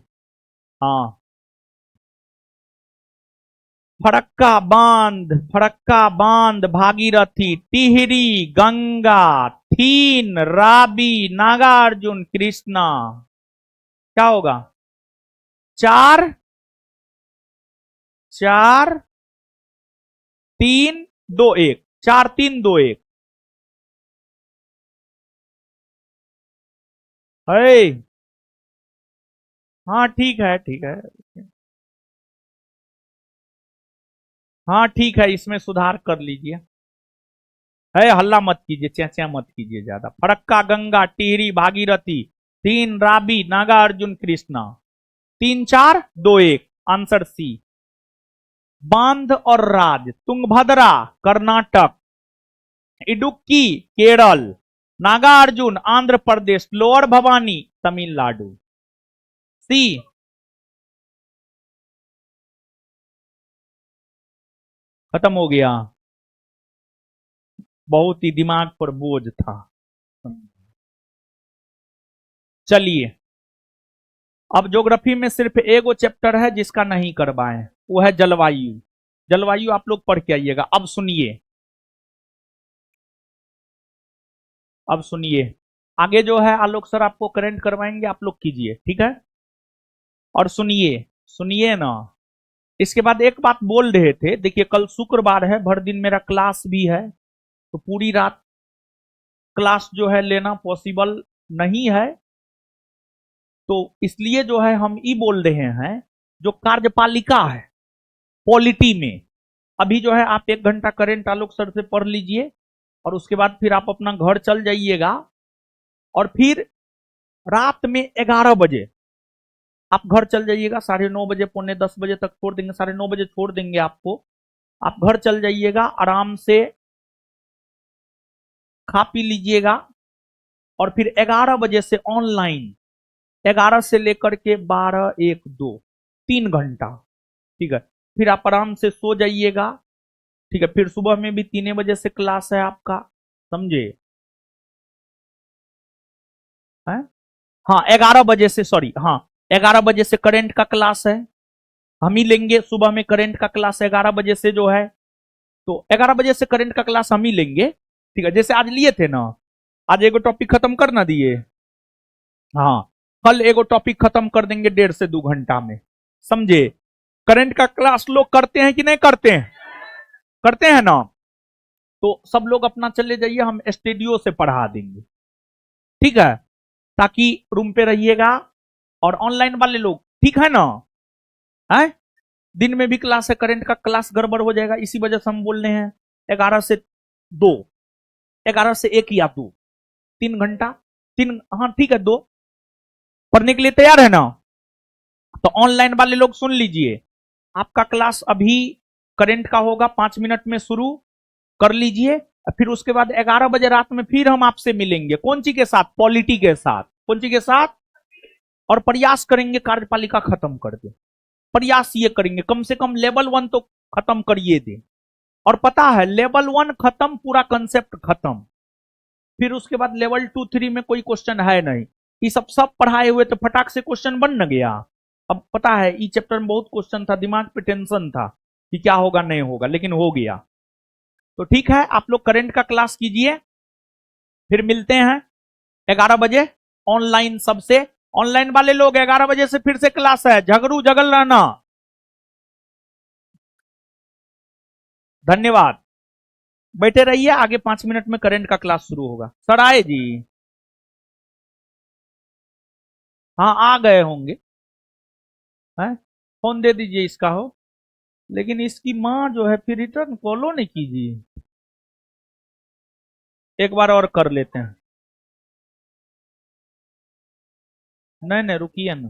हाँ। फरक्का बांध, भागीरथी, टिहरी, गंगा, थीन, राबी, नागार्जुन, कृष्णा। क्या होगा? चार, चार, तीन, दो, एक। चार, तीन, दो, एक। है। हाँ ठीक है, ठीक है। हाँ ठीक है, इसमें सुधार कर लीजिए। है, हल्ला मत कीजिए, चैचा मत कीजिए ज्यादा। फरक्का, गंगा, टिहरी, भागीरथी, तीन, राबी, नागा अर्जुन, कृष्णा। तीन, चार, दो, एक। Answer C. बांध और राज, तुंगभद्रा कर्नाटक, इडुक्की केरल, नागार्जुन आंध्र प्रदेश, लोअर भवानी तमिलनाडु। सी। खत्म हो गया। बहुत ही दिमाग पर बोझ था। चलिए, अब ज्योग्राफी में सिर्फ एगो चैप्टर है जिसका नहीं करवाए, वो है जलवायु। जलवायु आप लोग पढ़ के आइएगा। अब सुनिए, अब सुनिए। आगे जो है आलोक सर आपको करंट करवाएंगे, आप लोग कीजिए, ठीक है। और सुनिए, सुनिए ना। इसके बाद एक बात बोल रहे थे, देखिए कल शुक्रवार है, भर दिन मेरा क्लास भी है, तो पूरी रात क्लास जो है लेना पॉसिबल नहीं है। तो इसलिए जो है हम ये बोल रहे हैं, जो कार्यपालिका है पॉलिटी में, अभी जो है आप 1 घंटा करेंट आलोक सर से पढ़ लीजिए, और उसके बाद फिर आप अपना घर चल जाइएगा। और फिर रात में 11 बजे आप घर चल जाइएगा। 9:30 पौने 10 बजे तक छोड़ देंगे, 9:30 छोड़ देंगे आपको। आप घर चल जाइएगा, आराम से खा पी लीजिएगा। और फिर 11 बजे से ऑनलाइन, 11 से लेकर के 12, 1, 2, 3 घंटा, ठीक है। फिर आप आराम से सो जाइएगा, ठीक है। फिर सुबह में भी 3 बजे से क्लास है आपका, समझे? है? हाँ 11 बजे से, सॉरी, हाँ 11 बजे से करंट का क्लास है, हम ही लेंगे। सुबह में करंट का क्लास 11 बजे से जो है, तो 11 बजे से करंट का क्लास हम ही लेंगे, ठीक है। जैसे आज लिए थे ना, आज एगो टॉपिक खत्म कर ना दिए, हाँ, कल एगो टॉपिक खत्म कर देंगे 1.5 से 2 घंटा में, समझे? करंट का क्लास लोग करते हैं कि नहीं करते हैं? करते हैं ना? तो सब लोग अपना चले जाइए, हम स्टूडियो से पढ़ा देंगे, ठीक है। ताकि रूम पे रहिएगा। और ऑनलाइन वाले लोग, ठीक है ना? है? दिन में भी क्लास है, करंट का क्लास गड़बड़ हो जाएगा, इसी वजह से हम बोल रहे हैं 11 से 2, 11 से 1 या 2, 3 घंटा। तीन, हाँ ठीक है, 2 पढ़ने के लिए तैयार है ना? तो ऑनलाइन वाले लोग सुन लीजिए, आपका क्लास अभी करंट का होगा, 5 मिनट में शुरू कर लीजिए। फिर उसके बाद 11 बजे रात में फिर हम आपसे मिलेंगे, कौन सी के साथ? पॉलिटी के साथ। कौन सी के साथ? और प्रयास करेंगे कार्यपालिका खत्म कर दे। प्रयास ये करेंगे कम से कम लेवल 1 तो खत्म करिए दे। और पता है, लेवल 1 खत्म, पूरा कंसेप्ट खत्म, फिर उसके बाद लेवल 2, 3 में कोई क्वेश्चन है नहीं। ये सब सब पढ़ाए हुए तो फटाक से क्वेश्चन बन न गया। अब पता है, ई चैप्टर में बहुत क्वेश्चन था, दिमाग पे टेंशन था कि क्या होगा नहीं होगा, लेकिन हो गया। तो ठीक है, आप लोग करंट का क्लास कीजिए, फिर मिलते हैं 11 बजे ऑनलाइन सबसे। ऑनलाइन वाले लोग 11 बजे से फिर से क्लास है, झगड़ू जगल रहना। धन्यवाद। बैठे रहिए, आगे 5 मिनट में करंट का क्लास शुरू होगा। सर आए जी? हाँ आ गए होंगे। है? फोन दे दीजिए इसका हो, लेकिन इसकी माँ जो है फिर रिटर्न कॉलो नहीं कीजिए। एक बार और कर लेते हैं। नहीं नहीं, रुकिए ना,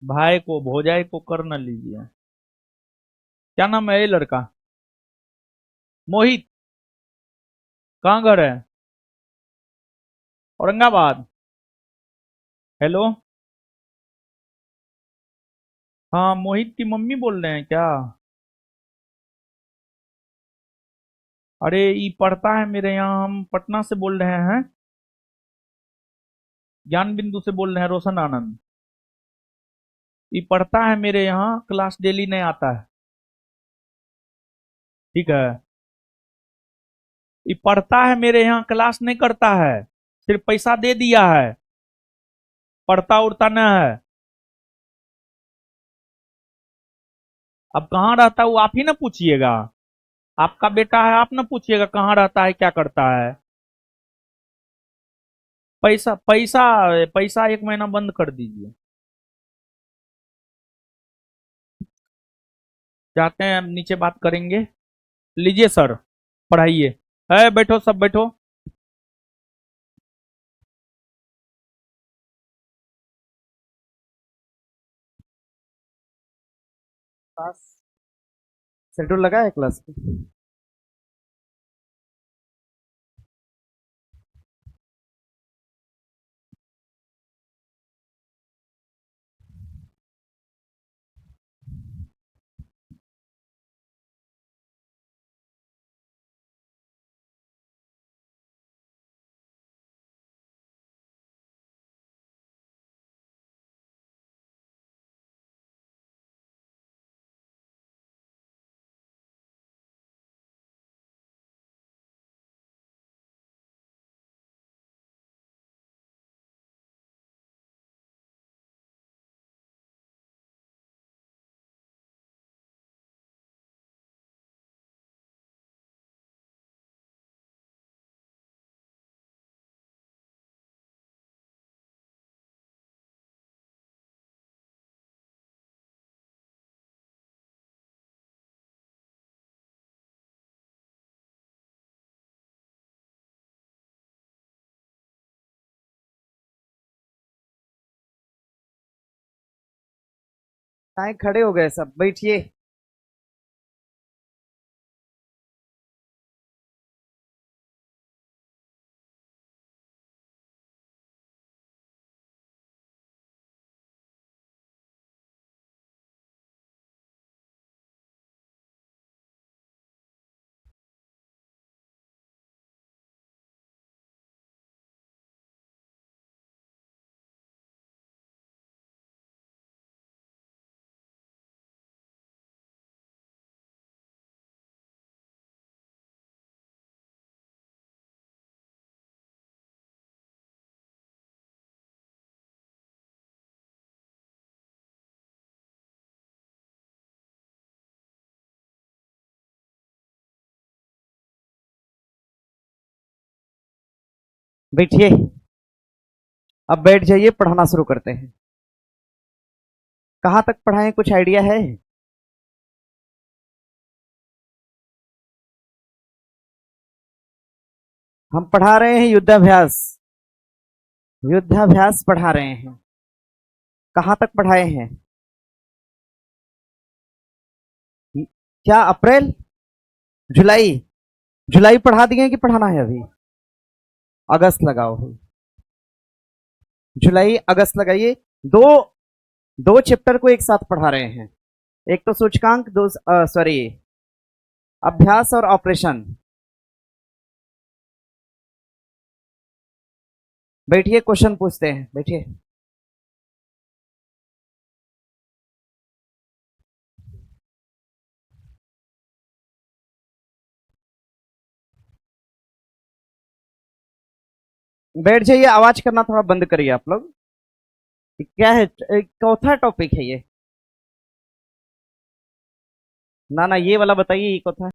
भाई को भौजाई को कर न लीजिए। क्या नाम है ये लड़का? मोहित। कहाँ घर है? औरंगाबाद। हेलो। हाँ, मोहित की मम्मी बोल रहे हैं क्या? अरे ये पढ़ता है मेरे यहाँ, हम पटना से बोल रहे हैं। ज्ञान बिंदु से बोल रहे हैं रोशन आनंद। ये पढ़ता है मेरे यहाँ, क्लास डेली नहीं आता है। ठीक है। ये पढ़ता है मेरे यहाँ, क्लास नहीं करता है, सिर्फ पैसा दे दिया है, पढ़ता उड़ता न है। अब कहाँ रहता है वो आप ही ना पूछिएगा। आपका बेटा है, आप ना पूछिएगा कहाँ रहता है क्या करता है। पैसा पैसा पैसा 1 महीना बंद कर दीजिए। जाते हैं, हम नीचे बात करेंगे। लीजिए सर, पढ़ाइए। है, बैठो सब बैठो। क्लास शेड्यूल लगा है क्लास में। काहे खड़े हो गए सब, बैठिए। बैठिए, अब बैठ जाइए, पढ़ाना शुरू करते हैं। कहाँ तक पढ़ाएं, कुछ आइडिया है? हम पढ़ा रहे हैं युद्धाभ्यास। युद्धाभ्यास पढ़ा रहे हैं। कहाँ तक पढ़ाए हैं? क्या अप्रैल, जुलाई? जुलाई पढ़ा दिए कि पढ़ाना है अभी? अगस्त लगाओ। जुलाई अगस्त लगाइए। दो दो चैप्टर को एक साथ पढ़ा रहे हैं। एक तो सूचकांक, दो सॉरी, अभ्यास और ऑपरेशन। बैठिए, क्वेश्चन पूछते हैं, बैठिए। बैठ जाइए, आवाज करना थोड़ा बंद करिए आप लोग। क्या है, चौथा टॉपिक है ये? ना ना, ये वाला बताइए, ये कौन था?